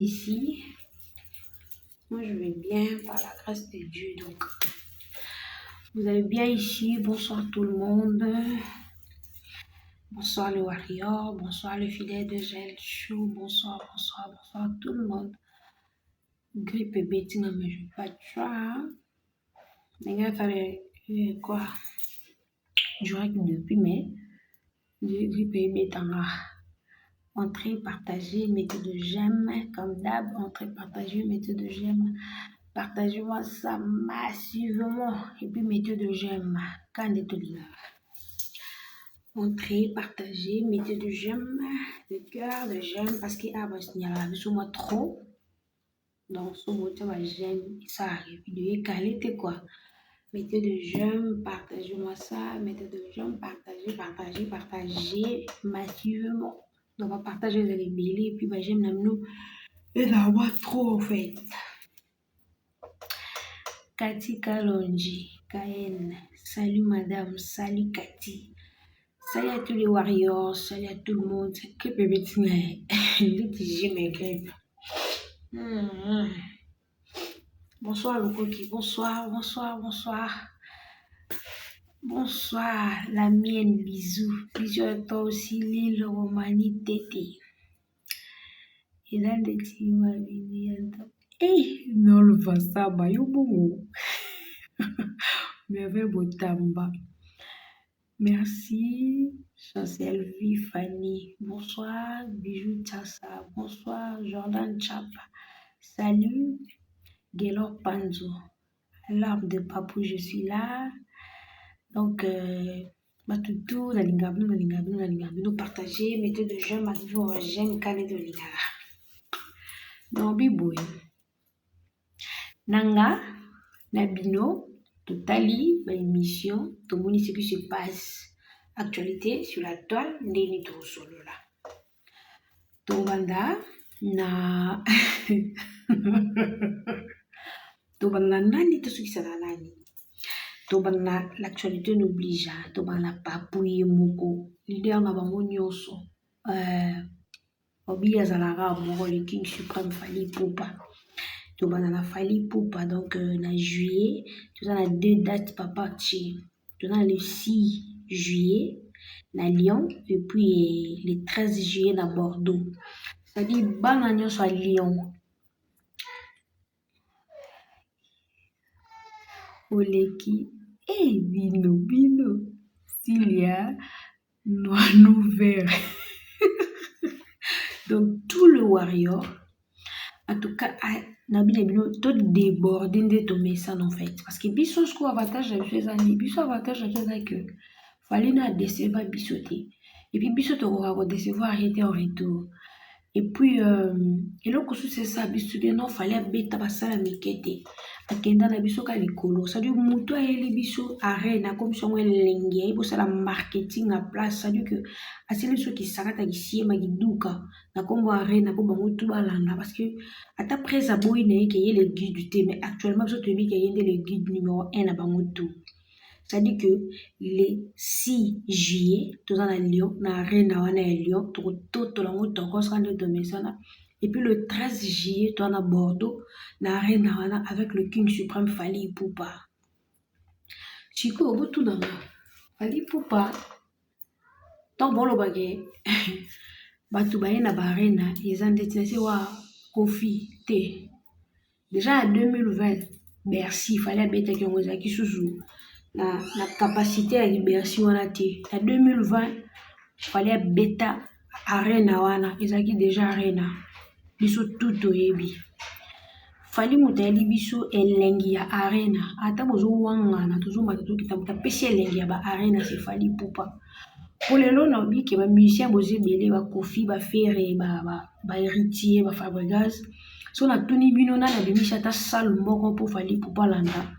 Ici, moi je vais bien par la grâce de Dieu. Donc, vous allez bien ici. Bonsoir tout le monde. Bonsoir le warrior. Bonsoir le fidèle de Gel Chou. Bonsoir tout le monde. Grippe et bêtine, mais je ne pas de choix. Les gars, il fallait quoi? Je dirais que depuis, mais grippe et bêtine. Entrez, partagez, mettez de j'aime. Comme d'hab, entrez, partagez, mettez de j'aime. Partagez-moi ça massivement. Et puis mettez de j'aime. Quand est là? Entrez, partagez, mettez de j'aime, de cœur, de j'aime. Parce qu'il y a un sur moi trop. Donc, ce mot, j'aime, ça arrive. Il doit caler, quoi. Mettez de j'aime, partagez-moi ça. Mettez de j'aime, partagez massivement. Donc, on va partager les bélés. Et puis, j'aime nous. Et d'avoir trop, en fait. Cathy Kalonji, Kaen, salut madame, salut Cathy. Salut à tous les warriors, salut à tout le monde. Que bébé tu j'ai mes grippes. Bonsoir le coquille, bonsoir. Bonsoir la mienne, bisous. Bisous à toi aussi, l'île Romani Tété. Et là, des petits non le vasa, bah yo bon. Mais avec Botamba. Merci, Chancel Vie Fanny. Bonsoir, Bijou Tassa. Bonsoir, Jordan Chapa. Salut, Gaylor Panzo. L'arbre de Papou, je suis là. Donc, Matutu, la lingabino, partagez, mettez de j'aime, j'aime, calé de lingara. Non, Biboui. Nanga, Nabino. Totali, émission, tout le monde ce qui se passe. Actualité sur la toile, ndeni to solo là. Tobanda na Tobanda nani to suki sana nani. Tobanda l'actualité n'oblige. Tobanda papouye moko. Leader na bango nyonso. Obi azalaka moko le King Supreme Fally Ipupa. Tobanda na Fally Ipupa donc na juillet, tout a 2 dates papa tché. Tout a le 6 juillet na Lyon et puis le 13 juillet na Bordeaux. C'est-à-dire bana nyonso à Lyon. Oleki bino Cilia noir vert. Donc tout le warrior en tout cas tout débordé de tomber ça en fait parce que biso ce avantage de ces années biso avantage de ça que fallait na décevoir bisoté et puis biso to va décevoir arrêter en retour et puis et là c'est ça biso non fallait beta basala mikete akenda na biso ka likolo ça dit muto ele biso arena comme si on lengi et ça la marketing à place ça dit que asile ceux qui sarata ici magiduka na kombo arena ko bango tout balanda parce que ata presa boy na ke le guide du thé mais actuellement biso to bi ke yende le guide numéro 1 na bango tout ça dit que le 6 juillet tout dans la Lyon na arena wana ya Lyon to lango to ko ça de mesana. Et puis le 13 juillet, toi à Bordeaux, na arena avec le King Supreme Fally Ipupa. Chico, au bout tout dans la Fally Ipupa. Tant bon le bagay. Batu baye na barena, ils ont détesté wa Kofi T. Déjà en 2020, Bercy, fallait bêter qui ont qui sous la capacité à Bercy wana té. En 2020, fallait bêta arena wana, ils ont déjà arena. Biso tuto yebi Fally mutali biso elengi ya arena ata bozo wangana tozo matato kitamuta pesi elengi ya ba arena c'est Fally Ipupa pour le long na bi ke ba musicien bozo belé ba Kofi ba Ferré ba Héritier ba Fabregas so na tuni bino na bimisha ta salle moko pour Fally Ipupa landa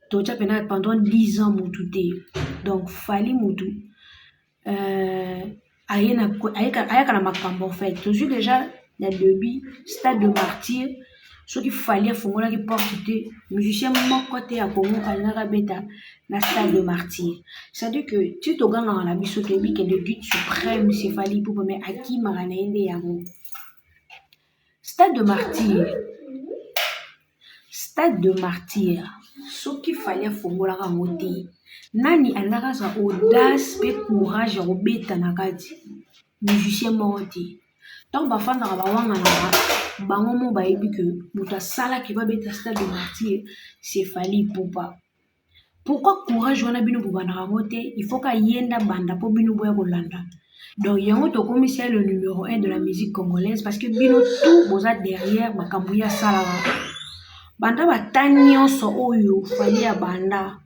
to cha pena pendant 10 ans mututé donc Fally mutu ayeka na makambo en fait toujours déjà le début stade de martyr ce qu'il fallait fongola qui porte musicien moko te ya Congo alaka beta na stade de martyr c'est-à-dire que tu te ganga na biso te bi que le guide suprême c'est Fally Ipupa mais aki magana ende yango Stade de martyr. Stade de martyr. Ce qu'il fallait fongola ramoter. Nani alaka audace et courage à obéta nakati. Musicien morti. Donc bafanda bawanga na bango mo bayebi que muta sala qui va beta stade de martyr c'est Fally Ipupa. Pourquoi courage wana bino bobana ramoter? Il faut ka yenda banda po bino boya kolanda. Donc yango to commissaire le numéro 1 de la musique congolaise parce que bino tout boza derrière makambuya sala. Banda batani nyonso oyo Fally ya banda.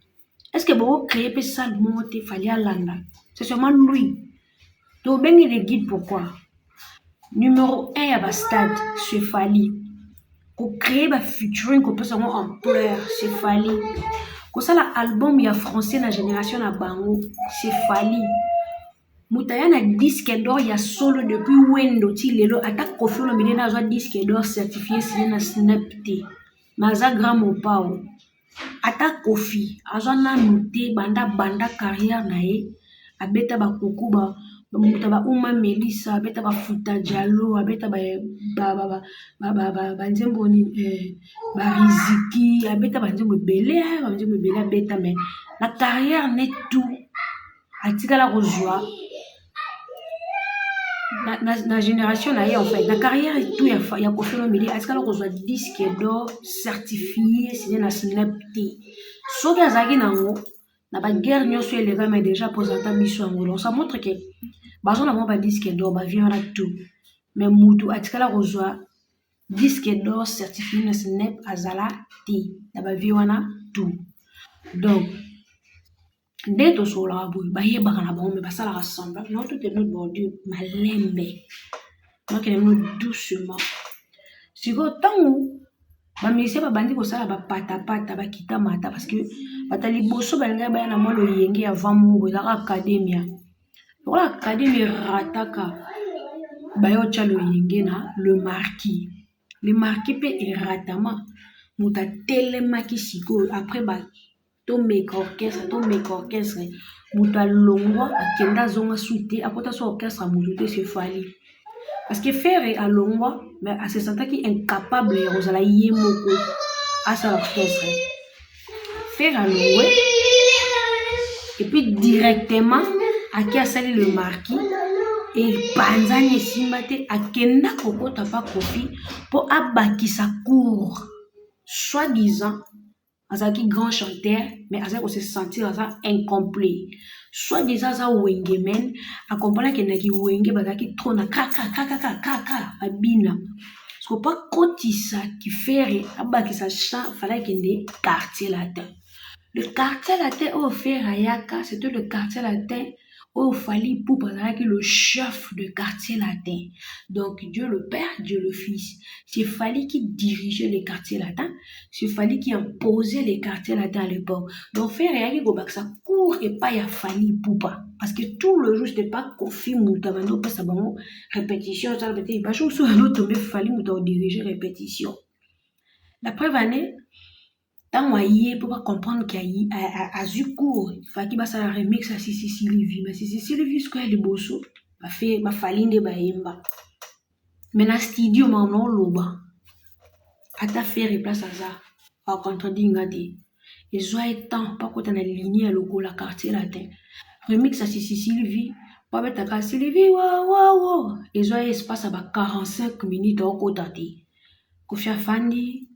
Est-ce que vous créez pe sale monte Fally ya landa? C'est seulement lui. Donc ben il est guide pourquoi? Numéro 1 à Bastade, c'est Fally. Pour créer ba featuring qu'on peut savoir en pleurs, c'est Fally. Pour ça l'album il y a français la génération à bango, c'est Fally. Moutaya na disque d'or il y a solo depuis Wendo ti lelo attaque Koffi Olomide na zo disque d'or certifié signé na Snapchat. Maza grand mopao. Attaque Koffi, azona noté banda carrière na ye, abeta ba koko ba mutaba uma Melissa, abeta ba Futa Diallo, abeta ba nzembo ni ba Riziki, abeta ba nzembo belé, abeta mais la carrière n'est tout. Atika la rejoie. La génération là en fait la carrière et tout il y a Koffi Olomide atika la rejoie disque d'or certifié signé na Snapchat. Soki azaki nango na ba guerre nyonso elega mais déjà posata biso yango donc ça montre que bazo na ba disque d'or ba vient na tout mais mutu atikala kozwa disque d'or certifié na Snap azala ti na ba vient tout donc dès to sola boy ba yeba kana ba me basala rassemble non tout est notre bordure malembe donc elle nous doucement siko tango bamisi babandi kosala bapatapata bakita mata parce que batali boso balinga baya na mwa loyenge ya vamubo ezaka academia lokola academia rataka bayo tya loyenge na le marquis mpe eratama moto atelemaki sikoyo après tomeka orchestre moto alongwa akenda azonga su te akota so orchestre moto te se Fally. Parce que Ferré à Longwa, mais à ce sens qui incapable de Rosala Yemoko à sa orchestre. Ferré à Longwa, et puis directement à qui a sali le marquis et Panzani Simbate à Kenda Koko Tapa Kofi pour abaki sa cour, soi-disant. Azaki grand chanteur, mais Azaki se sentir incomplet. Soit disant ça wengemen, accompagné qu'il n'a qui wenge, bazaki trop na kaka abina. Ce qu'on pas cotisa qui fait abba qui sa chant, fallait qu'il ait quartier latin. Le quartier latin au fait Rayaka, c'était le quartier latin où Fally Ipupa qui le chef de quartier latin. Donc Dieu le Père, Dieu le Fils. C'est Fally qui dirigeait les quartiers latins. C'est Fally qui imposait les quartiers latins à l'époque. Donc faire Rayaki Gobaksa court et pas ya Fally Ipupa. Parce que tout le jour c'était pas Koffi Moutabando pas ça bon répétition ça répéter pas chose sur l'autre tomber Fally Moutabando diriger répétition. La preuve année tant moyen pour pas comprendre qu'il a eu cours il faut qu'il basa remix à Sissi Sylvie mais Sissi Sylvie ce qu'elle est bosso va faire ma Falinde baimba mais na studio maman loba ata faire place à ça à contredire ngadi et soit temps pas quand on a ligne à logo la quartier latin remix à Sissi Sylvie pas mettre à Sylvie wow et soit espace à 45 minutes au côté Koffi Afandi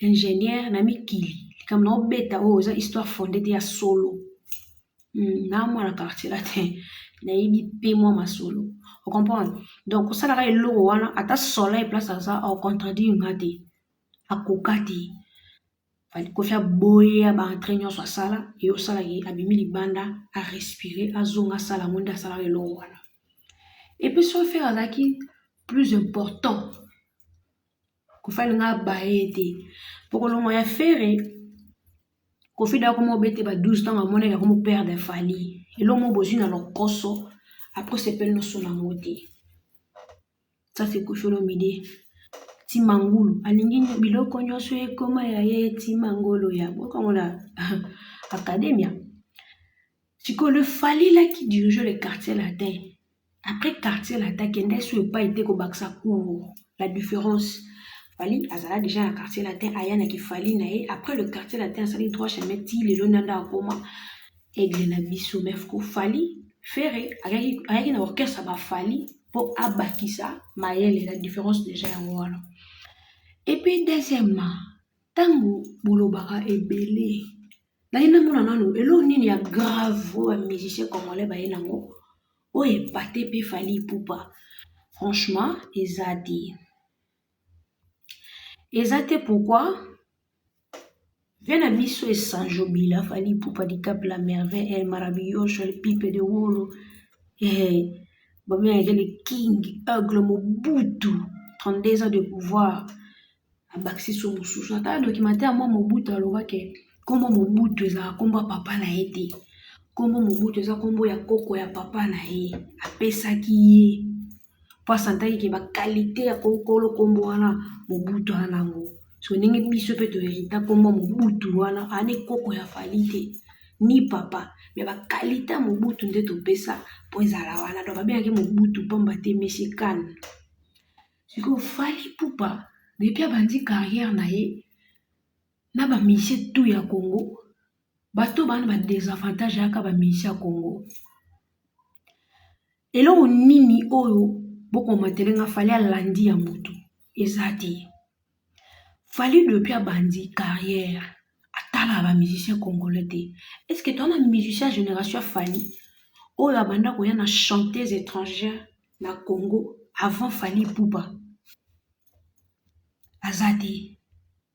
ingénieur na mikili comme no beta ça histoire fondée de solo na moi la quartier latin na yibi pe moi ma solo vous comprenez donc ça la lo wana ata soleil place à ça au contredire ngati akokati fallait Koffi boya ba entraînement soit sala et au sala yi abimi libanda à respirer azonga sala monde sala lo wana et puis sur faire azaki plus important qu'il fallait nga baete pour que le moyen faire Koffi da comme bête ba 12 ans à mon égard comme père de Fally et l'homme besoin dans le cosso après c'est peine sur la moitié ça c'est Koffi Olomide Timangulu alingi biloko nyonso e koma ya ye Timangolo ya comme la academia c'est que le Fally là qui dirigeait le quartier latin après quartier latin qui n'a pas été au Baksa court la différence Fali azala déjà na quartier latin aya na kifali na ye après le quartier latin asali droit chemin ti lelo nanda akoma aigle na biso mais ko Fali Ferré ayaki na orchestre bafali mpo abakisa mayele la différence déjà yango wana. Et puis deuxièmement ntango bolobaka ebele naye namona nano elo nini ya grave oyo bamusicien congolais baye nango oyo epate mpe Fali Ipupa franchement eza te pourquoi vient na biso esanjobila Fali Ipupa du Cap la merveille El Maravilloso El Pipe de Wolo babengaka le king Aigle Mobutu 32 ans de pouvoir abakisi so mosusu ata documentaire mwa Mobutu alobaki kombo Mobutu ezala kombo ya papa na ye te, kombo Mobutu eza kombo ya koko ya papa na ye apesaki ye mpo asantaki ke bakalite ya kokolo kombo wana Mobutu wana nango so ndenge biso mpe toherita kombo Mobutu wana ane koko ya Fali te ni papa me bakalite ya Mobutu nde topesa mpo ezala wana donc babengaki Mobutu pamba te mesikane sikoyo Fali Ipupa depuis abandi carrière na ye na bamisie tu ya Congo bato bana badesavantage yaka bamisie ya Congo eloko nini oyo bokomatelenga Fali alandi ya motu eza te. Fali depuis abandi carrière atala bamusicien congolais te. Est-ce que tona musicien génération Fali oyo abanda koya na chanteuse étrangère na Congo avant Fali Ipupa aza te.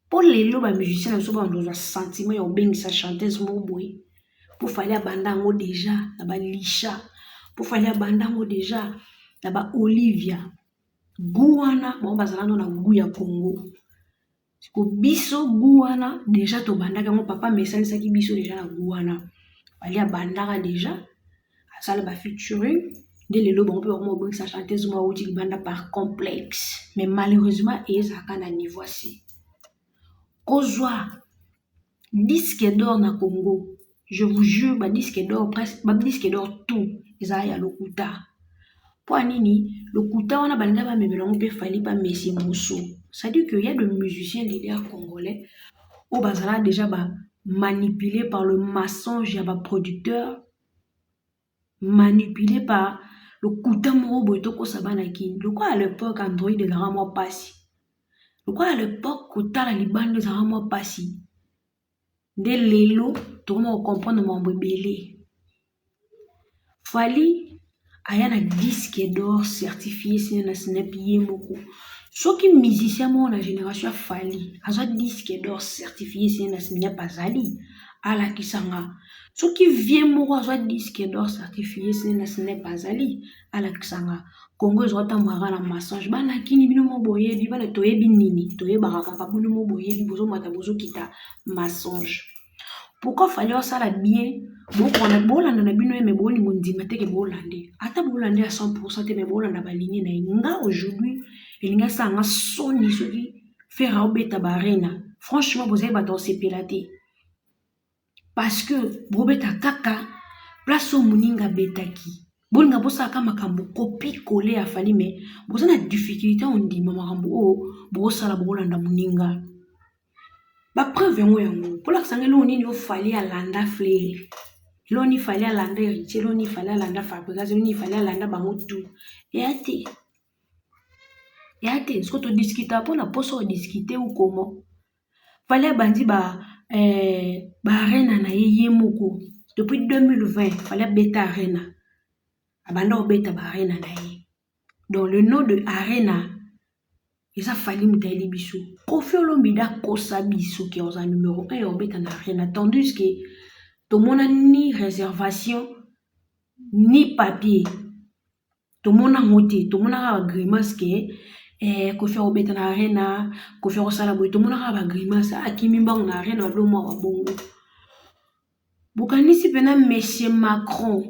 Pour lelo bamusicien na biso bandozwa sentiment ya obengisa chanteuse moko boye mpo Fali abanda yango déjà na balisha mpo Fali abanda yango déjà na baolivia gu wana bango bazala no na gu ya Congo siko biso gu wana déjà tobandaka yango papa mesalisaki biso déjà na gu wana Fali abandaka déjà asala bafeaturing nde lelo bango mpe bakoma obengisa chanteuse moko awuti libanda par complexe mais malheureusement ezalaka na niveau asi kozwa disque d'or na Congo je vous jure disque d'or presque disque d'or tout ezala ya lokuta po anini lokuta wana balinga bamemela ngo mpe Fali bamesi moso c'est-à-dire que y a de musiciens leaders congolais oyo bazala déjà manipulé par le mensonge ya baproducteur manipulé par lokuta moko boye tokosa bana kini lokwa à l'époque Android ezalaka mwa pasi lokwa à l'époque kotala libanda ezalaka mwa pasi nde lelo tokoma kocomprendre mambo ebele. Fali aya na disque d'or certifié sine na snap ye moko soki musicien moko na génération ya Fali azwa disque d'or certifié sine na snap azali alakisanga soki vie moko azwa disque d'or certifié sine na snap azali alakisanga Congo ezwa tamboaka na mensonge bana kini bino mo boyebi bana toyebi nini toyebaka kaka bino mo boyebi bozomata bozokita mensonge. Pourquoi Fali osala bien bolanda na bino mais bolingo ndima teke bolande ata bolande à 100% te mais bolanda balinye na nga aujourd'hui elinga sanga soni soki fera obeta barena franchement bozayi bato osepela te parce que bobeta kaka place o moninga betaki bolinga bosalaka makambo kopi kole ya Fali mais boza na difficulté ondima makambo oyo bosala bolanda moninga bapreuve yango mpolakisa ngo eloko nini Fali alanda Flair eloko nini Fali alanda Héritier eloko nini Fali alanda Fabrice eloko nini Fali alanda bango tu eya te siko todiskita mpona mposo odiskite ukomo Fali abandi baarena na ye moko depuis 2020 Fali abeta arena abanda obeta baarena na ye donc le nom de arena eza Fali mutaeli biso Koffi Olomide kosa biso ki oza numéro 1 obeta na arena tandis que tomona ni réservation ni papier tomona ngote tomona ba grimace ke Koffi obeta na arena Koffi osala boy tomona ba grimace akimi mbango na arena blo mo wa bongo bokanisi pena monsieur Macron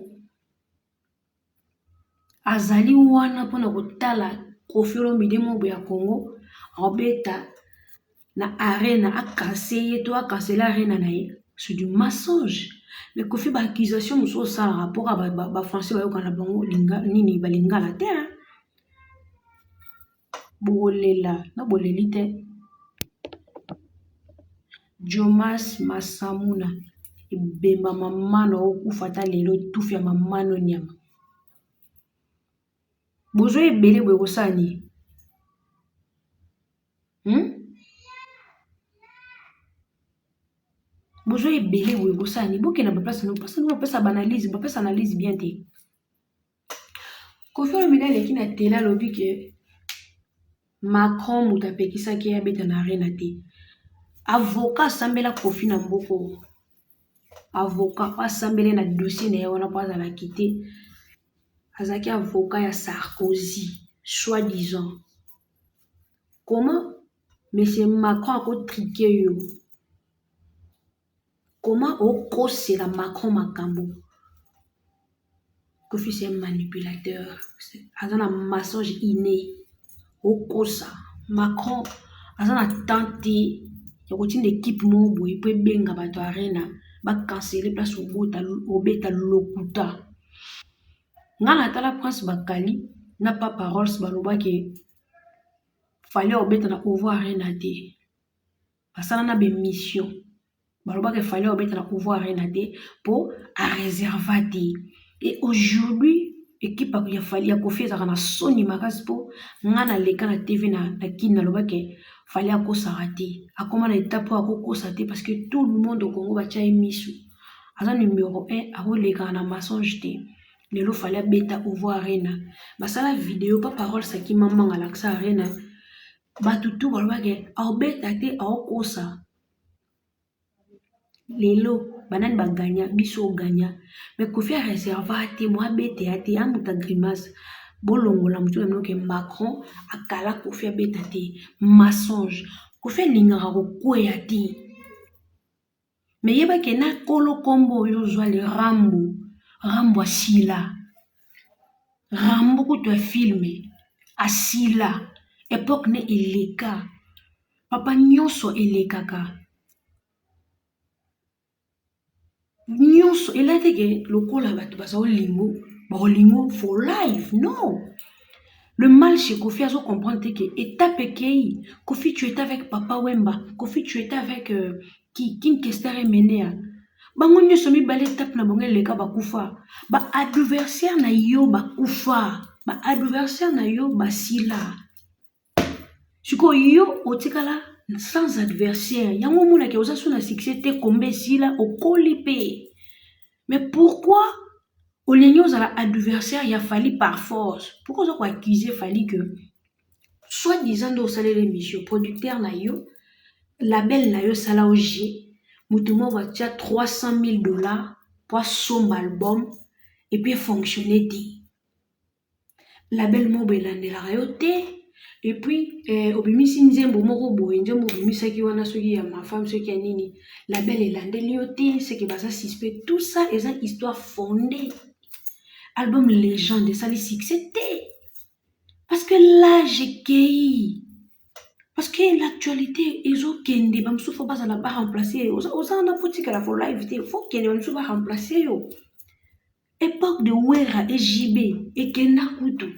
azali wana pona kotala Koffi Olomide mo ya Congo obeta na arena akase to akasela arena na ye c'est du mensonge mais Koffi ba accusation muso sala rapport à ba français ba yokana bango linga nini balingala te bolela na boleli te. Jomas Masamuna ebemba mamano okufa ata lelo tufu ya mamano nyama. Bozwa ebele boye kosala nini? Bozwa ebele boye kosala nini? Bokenda baplace no bapesa analyse bien te. Koffi Olomide aleki na tele alobi ke Macron moto apekisaki ye abeta na arena te. Avocat asambela Koffi na mboko. Avocat asambele na dossier na ye wana po azalaki te. Azalaki avocat ya Sarkozy, soi-disant. Comment M. Macron akotrike yo? Comment okosela Macron makambo? Koffi c'est un manipulateur. Aza na mensonge inné. Okosa. Macron aza na tante ya kotinda équipe mo boye po ebenga bato arena ba canceler place obeta lokuta. Nga na tala Prince Bakali na Papa Rolls balobaki fallait obeta na pouvoir arena te. Basala na be mission. Balobaki fallait obeta na pouvoir arena te pour a réserver te. Et aujourd'hui équipe ya fali ya Koffi ezaka na soni makasi po nga na leka na TV na kini nalobaki fallait akosaka te. Akoma na étape po akokosa te parce que tout le monde au Congo batia misu. Aza numéro 1 akoleka na mensonge te. Lelo fallait beta pouvoir arena. Basala vidéo pa parole saki mamanga laksa arena. Batutu balobaki obeta te akosa. Lelo banani baganya biso ganya mais Koffi a réservé te moi bete ate amuta grimace bolongola mutu na mnoke Macron akala Koffi abeta te mensonge Koffi lingaka kokweya te mais yeba ke na kolo kombo yo zwa le Rambo asila Rambo kutu filme asila époque ne eleka papa nyonso elekaka nyonso elate ke lokola bato baza olingo for life. Non, le mal chez Koffi azo comprendre que étape ekei. Koffi tu étais avec Papa Wemba, Koffi tu étais avec King Kester et Menea. Bango nyonso mibale étape na bango eleka bakufa. Ba adversaire na yo bakufa, ba adversaire na yo basila. Siko yo otikala sans adversaire. Yango mona ke oza suna succès te kombe sila okoli pe. Mais pourquoi olingi ozala adversaire ya fali par force? Pourquoi oza ko accuser fali que soit disant do salé l'émission producteur na yo label na yo sala oje mutumo va tia $300,000 pour son album et puis fonctionner ti. Label mo belandela yo te. Et puis, obimisi nzembo moko boye nzembo obimisaki wana soki ya ma femme soki ya nini label elandeli yo te c'est que baza suspect tout ça est une histoire fondée album légende ça les succès te parce que l'âge ekei parce que l'actualité ezokende bamisusu fo bazala ba remplacer oza na potika for live te faut kende bamisusu ba remplacer yo époque de Wera et JB ekenda kutu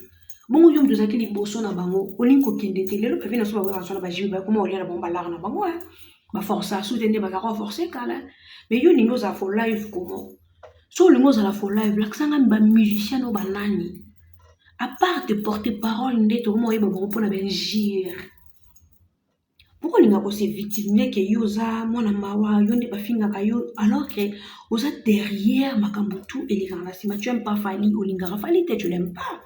bongo yo mtu zaki liboso na bango olingi kokende te lelo pepe na so ba na ba jibe ba koma olia na bomba lara na bango ba forcer soutene ba ka forcer kala mais yo ningo za for live comment so lingo za la for live la ksanga ba musicien no banani à part de porter parole ndeto mo yeba bango pona benjir pourquoi linga ko se victime ke yo za mwana mawa yo nde ba finga ka yo alors que oza derrière makambo tout et les gars si tu aimes pas Fali olinga Fali te tu l'aimes pas.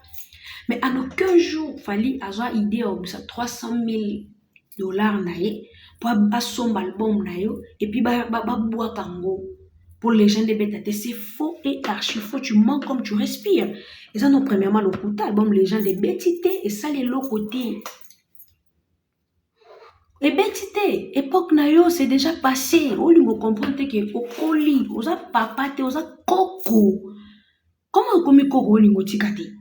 Mais en aucun jour, Fali a une idée de $300,000 pour son album et puis boire tango pour les gens de Bétate. C'est faux et archi faux. Tu mens comme tu respires. Et ça, nous, premièrement, le coup album les gens de Bétité et ça, les l'autre côté. Et Bétité, époque nayo, c'est déjà passé. On lui comprend que au colis, aux a papate, aux a coco. Comment on commet coco lingo tikati?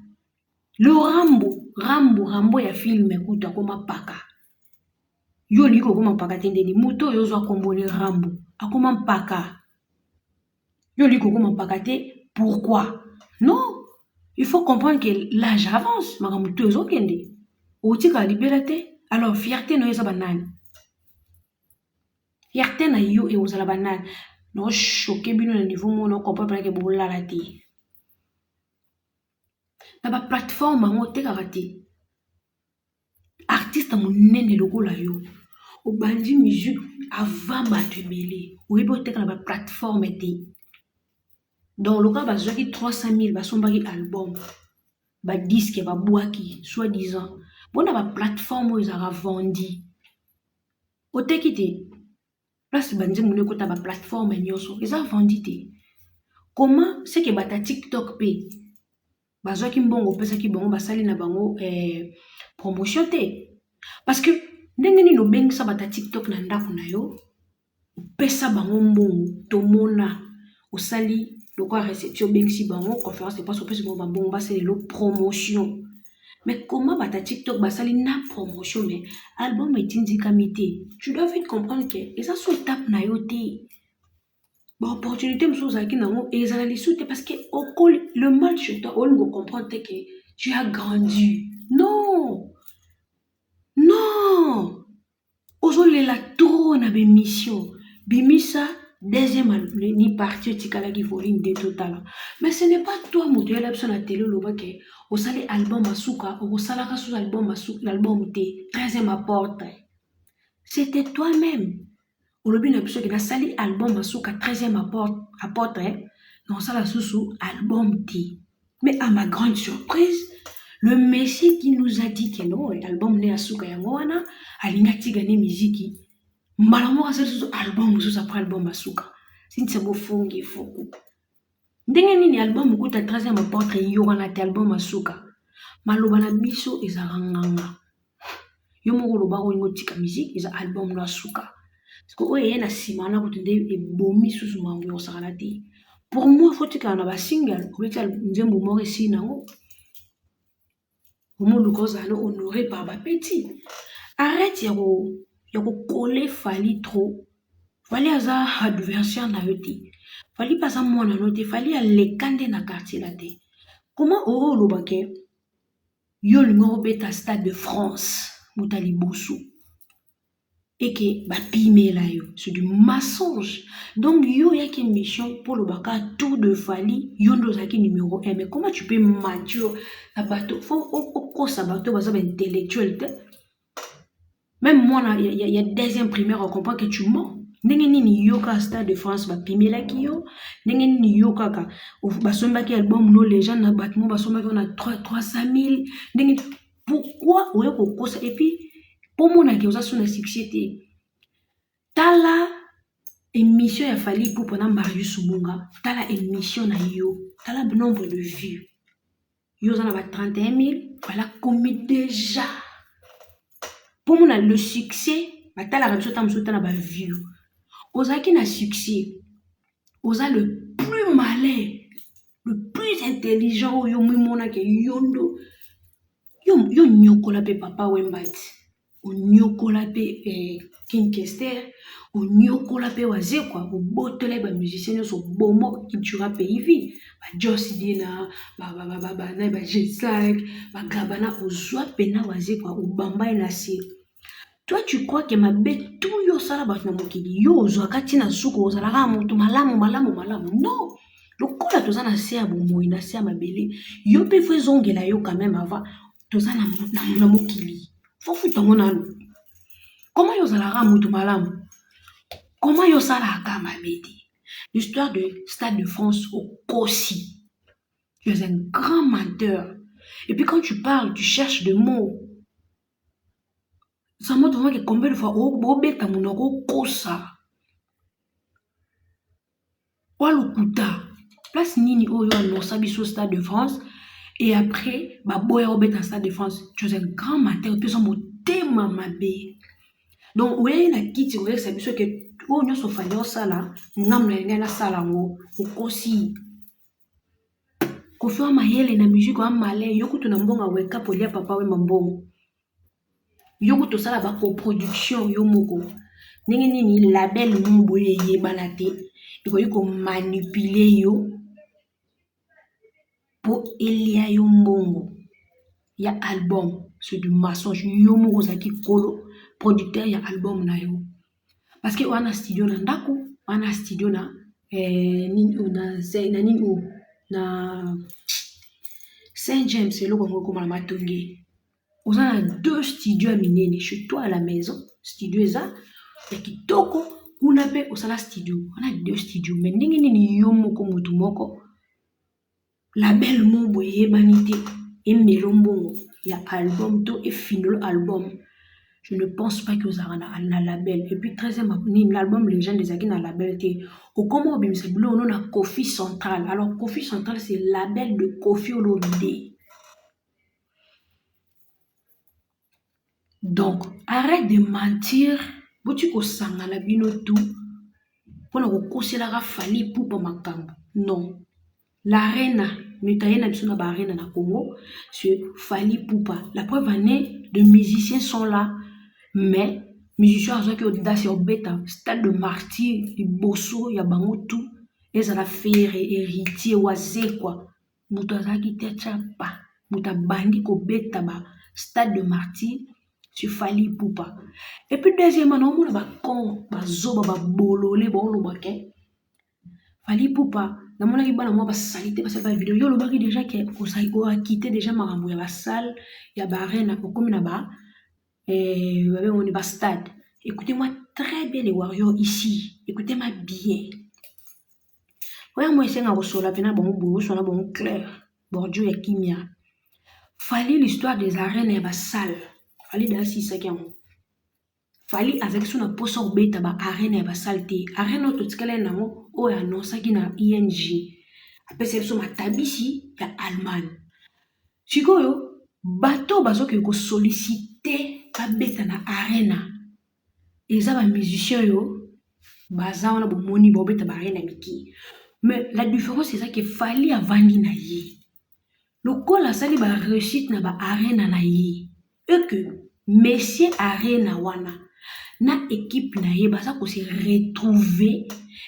Le Rambo ya film ekuta koma paka. Yo liko koma paka tendeli muto yo zo kombole Rambo. Akoma paka. Yo liko koma paka te pourquoi? Non, il faut comprendre que l'âge avance, makamuto yo kende. otika libela te. Alors fierté no eza banani, fierté na yo ekozala banani no choqué bino na niveau moko no comprendre ke bolala te na ba plateforme yango otekaka te. Artiste monene lokola yo obandi musique avant bato ebele oyebi oteka na ba plateforme te. Donc lokola bazwaki 300 000 basombaki album badiske babwaki soi-disant mpona ba plateforme oyo ezalaka vendi oteki te. Place bandi moni ekota ba plateforme nyonso eza vendi te. Comment c'est que bata TikTok pe bazwaki mbongo opesaki bango basali na bango promotion te. Parce que ndenge nini obengisa bata TikTok na ndako na yo opesa bango mbongo tomona osali lokola réception obengisi bango conférence de presse opesi bango bambongo basalelo promotion. Mais comment bata TikTok basali na promotion mais album etindikami te. Tu dois vite comprendre que eza so étape na yo te. Bon, opportunité mosusu ozalaki nango ezala lisu te parce que le mal chez toi olingo comprendre te que tu as grandi. Non, non, ozolela trop na bémission bimisa deuxième ni partie otikalaki volume de totala. Mais ce n'est pas toi moto yala biso na télé oloba ke osali album asuka okosalaka susu album asuka l'album te 13e apporte. C'était toi-même. Olobi na biso ke nasali album asuka 13e apporte nasala susu album te. Mais à ma grande surprise, le messie qui nous a dit que non, l'album ne asuka yango wana alingaki gagner musique. Mbala moko asali susu album mosusu après album asuka. Sinti bofongi foko. Ndenge nini album okuta 13e apporte yo wana te album asuka. Maloba na biso ezaka nganga. Yo moko loba olingo tika musique eza album no asuka. Parce que oye na sima na kutunde ebomi susu mangu yosakana te. Pour moi faut tika na ba single obeti nzembo moko esi nango. Omo lukoza no honoré par ba petit. Arrête yako coller Fally trop. Fally aza adversaire na yo te. Fally pas mwana no te. Fally alekande na quartier la te. Comment oro lobake yo lingo beta Stade de France mutali bosu. Et que bapimela yo, c'est du mensonge. Donc yo yaki mission pour le baka tout de Fally, yo ndozaki numéro 1. Mais comment tu peux mentir à bateau? Faut au ça bateau baza intellectuel. Même moi il y a deuxième primaire on comprend que tu mens. Ndenge nini yo ka Stade de France bapimela ki yo, ndenge nini yo kaka basombaki album no les gens na batimo basombaki on a 300 000. Ndenge pourquoi oyo kokosa et puis pour mon avis, on a son succès. Tala émission a fallu pour pendant Marius Mbonga. Tala émission na yo. Tala le nombre de vues. Yo en a 31 000. Voilà combien déjà. Pour mon le succès, tala radio tam so tala ba vue. Oza qui na succès. Oza le plus malin, le plus intelligent yo mona ke yondo. Yo nyokola pe papa wembati. Onyokola pe King Kester, onyokola pe wazekwa, obotole ba musicien so bomo cultura pays vi, ba Joss Dina, ba G5, ba Gabana ozwa pena wazekwa obamba na si. Toi tu crois que ma bête tout yo sala ba na mokili yo ozwa kati na suko ozala mutu malamu. Non. Lokola tozana se ya bomoyi na se ya mabele, yo pe fezongela yo quand même avant tozana na mokili. Faut foutre mon âme. Comment yo salara mutu malamu? Comment yo salaka mabedi? L'histoire de Stade de France au Kossi. Tu es un grand menteur. Et puis quand tu parles, tu cherches des mots. Ça montre vraiment que combien de fois au beta monoko kosa. Walukuta. Place nini oyo annonça biso Stade de France. Et après, boya au beta Stade de France. Tu es un grand menteur. Et puis son mot tema mabe. Donc oui na kiti oui ça biso que o nyoso fanya sala ngamla ngana sala ngo ukosi kofia mayele na musique wa malin yokutu na mbonga weka polia papa we mambongo yokutu sala ba coproduction yo moko ndenge nini label mumbo yebana te iko manipuler yo po elia yo mbongo ya album c'est du mensonge. Yo moko ozalaki kolo producteur ya album na yo. Parce que wana studio na ndako, wana studio na na Saint James eloko ngo koma na Matonge. On a 2 studios à minene chez toi à la maison. Studio eza ya kitoko kuna pe osala studio. On a 2 studios mais ndenge nini yo moko mutu moko label mo boye banité et melombo ya album to et finolo album. Je ne pense pas que vous avez un label. Et puis, 13e, l'album Légende des Agui na label. Au comment on a Kofi Central. Alors, Kofi Central, c'est le label de Kofi Olomide. Donc, arrête de mentir. Tu as la bino tout. Pour le conseiller la Fally Ipupa makambo. Non. L'arena, arena na Congo, c'est Fally Ipupa. La preuve année, de musiciens sont là. Mais, musiciens ont audace au bêta, stade de martyr, il bosso, il y a bango tout, et ça la fait héritier, oisé quoi. Moutazaki tetchapa, moutabandi ko bêta ba, stade de martyr, tu Fally Ipupa. Et puis, deuxièmement, on a ba con, ba zoba, ba bololé, bon lo baké. Fally Ipupa, dans mon avis, moi, ba salité, parce que la vidéo, yo lo baki déjà qu'on a quitté déjà Marambo, il y a la salle, il y a ba arène, comme na ba. On est bas stade. Écoutez-moi très bien les Warriors ici. Écoutez-moi bien. Voyez moi ici on a pena bon beau, on a bon clair. Bordeaux et Kimia. Fallait l'histoire des arènes et bas salle. Fallait dans 6 secondes. Fallait avec son poisson bête ba arène et bas saleté. Arène tout ce qu'elle n'a mo o annonce qui na ING. Après c'est sur ma tabisi ya Allemagne. Chikoyo bateau bazo que ko solliciter beta na arena eza ba musicien yo baza wana bomoni bo beta ba arena miki mais la différence c'est ça que Fally avandi na ye lokola sali ba réussite na ba arena na ye et que monsieur arena wana na équipe na ye baza ko se retrouver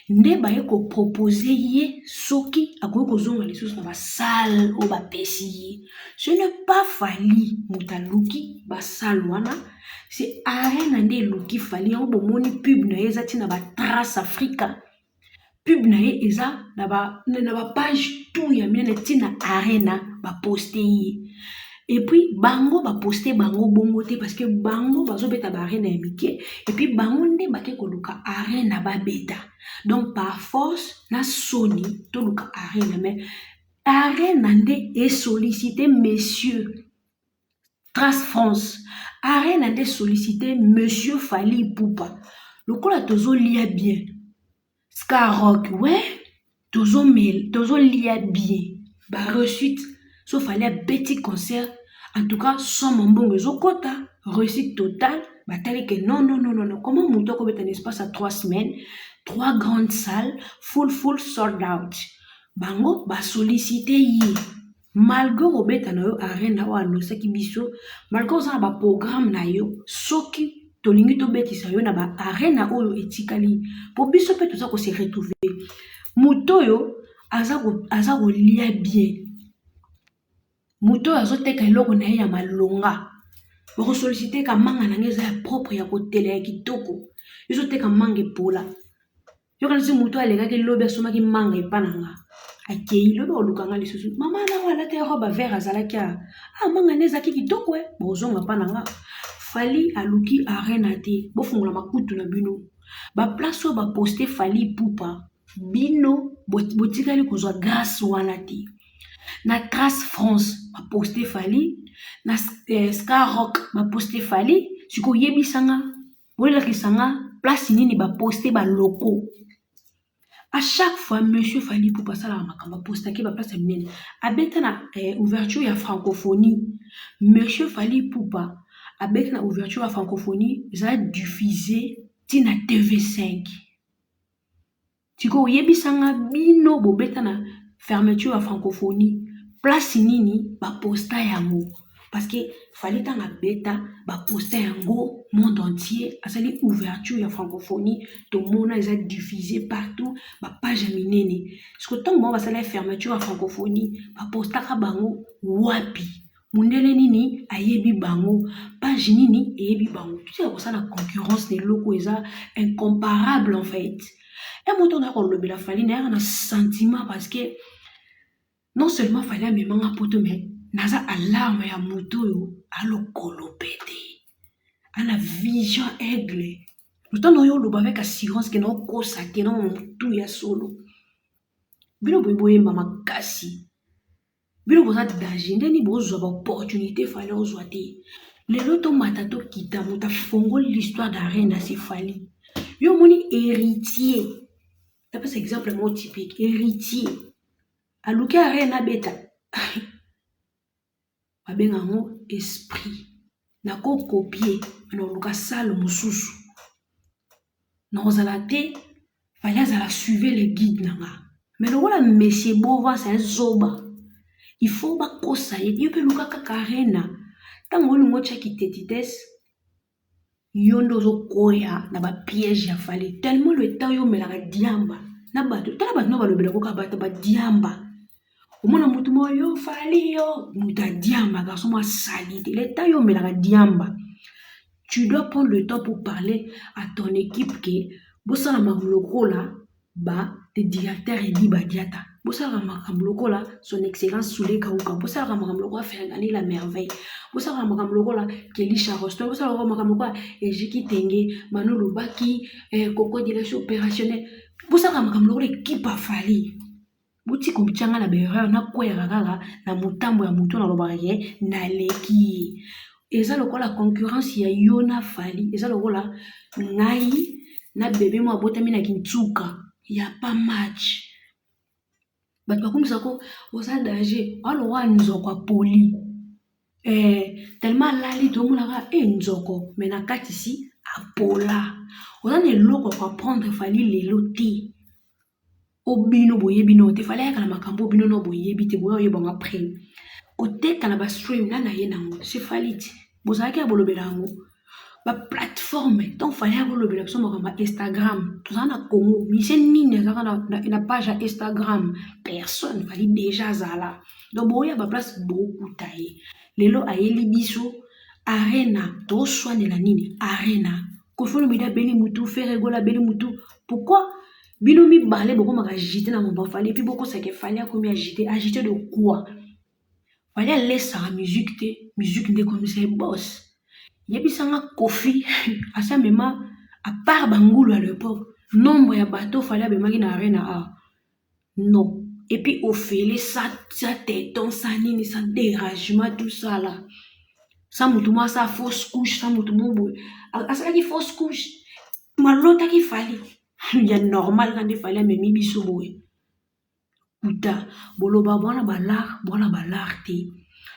nde ba ye ko proposer ye soki akoki kozonga lisusu na ba salle o ba pesi ye. Ce n'est pas Fally mutaluki ba salle wana, c'est arena nde luki Fally en bomoni pub na ye ezati na ba Trace Africa. Pub na ye eza na ba page tout ya mine tina arena ba poster ye. Et puis bango ba poster bango bongo te parce que bango bazo beta ba arena mike et puis bango nde bake koluka arena ba beta. Donc par force na Sony to luka arena mais arena nde est sollicité monsieur Trace France. Arena nde sollicité monsieur Fally Ipupa. Lokola tozo lia bien. Skyrock ouais tozo lia bien. Ba réussite sauf fallait petit concert. En tout cas, sans mon bon réseau, quota, réussite totale, bah, tel que non. Comment monter comme un espace à 3 semaines, 3 grandes salles, full sold out. Bango, bah, solliciter yi. Malgré Robert na yo arena wa no saki biso, malgré ça ba programme na yo, soki to lingi to betisa yo na ba arena oyo etikali. Pour biso pe tout ça ko se retrouver. Muto yo azako lia bien. Muto azoteka eloko na ye ya malonga. Bako solliciter ka manga na ngeza ya propre ya kotele ya kitoko. Ezoteka manga epola. Yo kana si muto alega ke lobe asoma ki manga epananga. Akei lobe olukanga lisusu. Mama na wala te roba vert azalaki a. Ah manga neza ki kitoko bozonga pananga. Fally aluki arena te. Bo fungola makutu na bino. Ba place o ba poster Fally Ipupa. Bino botikali kozwa grâce wana te. Na Trace France ba poster Fally, na Skyrock ba poster Fally, siko yebisanga, bolela kisanga place nini ba poster ba loko. À chaque fois monsieur Fally Ipupa sala makamba poster ki ba place minene. Abeta na ouverture ya francophonie. Monsieur Fally Ipupa abeta na ouverture ya francophonie, ça diffusé tina TV5. Siko yebisanga bino bobeta na fermeture à francophonie place nini ba posta yango parce que fallait dans la bêta ba posta yango monde entier asali ouverture à francophonie tout le monde est diffusé partout ba page minene ce que tant bon va sala fermeture à francophonie ba posta ka bango wapi mundele nini ayebi bango, page nini ayebi bango. Tu sais ça la concurrence des locaux est incomparable en fait. Et moi on a le la fallait un sentiment parce que non seulement fallait me manga poto mais naza alarme ya moto yo alo kolopete. À la vision aigle. Le temps yo lo avec assurance que non kosa que non tout ya solo. Bino boye mama kasi. Bino boza danger ndeni bozwa ba opportunité fallait ozwa te. Lelo to matato kita muta fongo l'histoire d'arena si fali. Yo moni héritier. T'as pas exemple mot typique héritier. Aluki arena beta. Abenga mo esprit. Nako copier na luka sale mususu. Na ozala te fallait azala suivre les guides nanga. Mais le voilà monsieur Bova c'est un zoba. Il faut pas que ça y est. Luka kakarena. Tant que nous avons tetites, yondo zo koya na ba piège ya fallait tellement le temps yo melaka diamba. Na bato, tala bato no ba lobela ko ka bato ba diamba. Omona mutu mo yo fallait yo muta diamba garçon ma salite. Le temps yo melaka diamba. Tu dois prendre le temps pour parler à ton équipe que bossa na magloko là ba te directeur et liba diata. Bossa na magloko là son excellence Soulé Kauka. Bossa na magloko a faire gagner la merveille. Bossa na magloko là Kelly Charoston. Bossa na magloko et Jiki Tenge, Manu Lubaki, Coco Dilashi opérationnel. Bossa na magloko l'équipe a fallu. Bouti kumchanga na berreur na kwera gaga na mutambo ya mutu na lobareke na leki. Eza lokola concurrence ya Yona Fali. Eza lokola ngai na bébé mo abotami na Kintsuka. Ya pas match. Bato bakumisa ko oza danger. Alo wa nzoko poli. Tellement lali to mulaka nzoko mais na kati si apola. Oza ne loko kwa prendre Fali lelo te. Obino boyebi no te fallait kala makambo obino no boyebi te boyo yebanga après. Ote kala ba stream na ye nango c'est falit bozaki abolobela ngo ba plateforme donc fallait abolobela so makamba Instagram tout ça na Congo mais c'est nini na page Instagram personne fallait déjà zala donc boya ba place beaucoup taille lelo ayeli biso arena to soine la nini arena ko folo mida beli mutu faire gola beli mutu pourquoi bino mi balé beaucoup m'a agité na mon fallait puis beaucoup ça que fallait comme agité de quoi. Fallait laisser la musique de comme c'est boss. Yebisanga Kofi, à ça même à part Bangoulou à l'époque, nombre de bateaux fallait abemaki na arena a. Non. Et puis au fait, ça téton, ça nini, ça dérangement, tout ça là. Ça moutouma, ça fausse couche, ça moutouma, à ça qui fausse couche. Ma l'autre qui fallait. Il y a normal quand il fallait me mi bisoué. Puta, boloba bona balar te.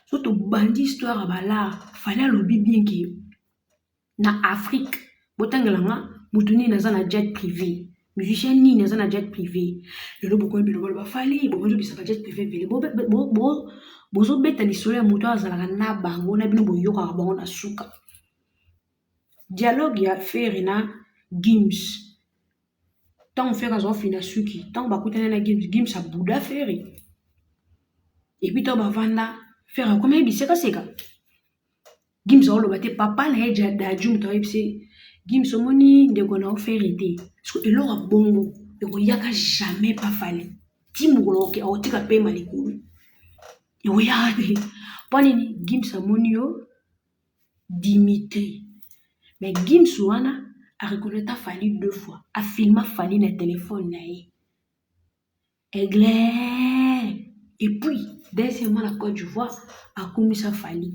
Surtout bandi histoire balar, fallait lobi bien que na Afrique, botangalanga, mutuni naza na jet privé. Musicien ni naza na jet privé. Lelo boko bi loba fallait, bonjo bisa jet privé vele. Bozo beta ni solo ya muto azalaka na bango na bino boyoka bango na suka. Dialogue ya faire na Gims. Tant on fait raison fina suki, tant on va na Gims ça bouda faire. Et puis tant on va faire comme il seka seka. Gims on le papa na eja da jum to ipsi. Gims moni de gona faire été. Parce que l'ora bongo, de yaka jamais pas fallu. Timugolo ke otika pe malikulu. Yo ya de. Poni Gims monio Dimitri. Mais Gims wana a reconnu ta fallu 2 fois. A filmé fallu le téléphone naïe. Aigle. Et puis, deuxièmement, la Côte d'Ivoire a commis sa fallu.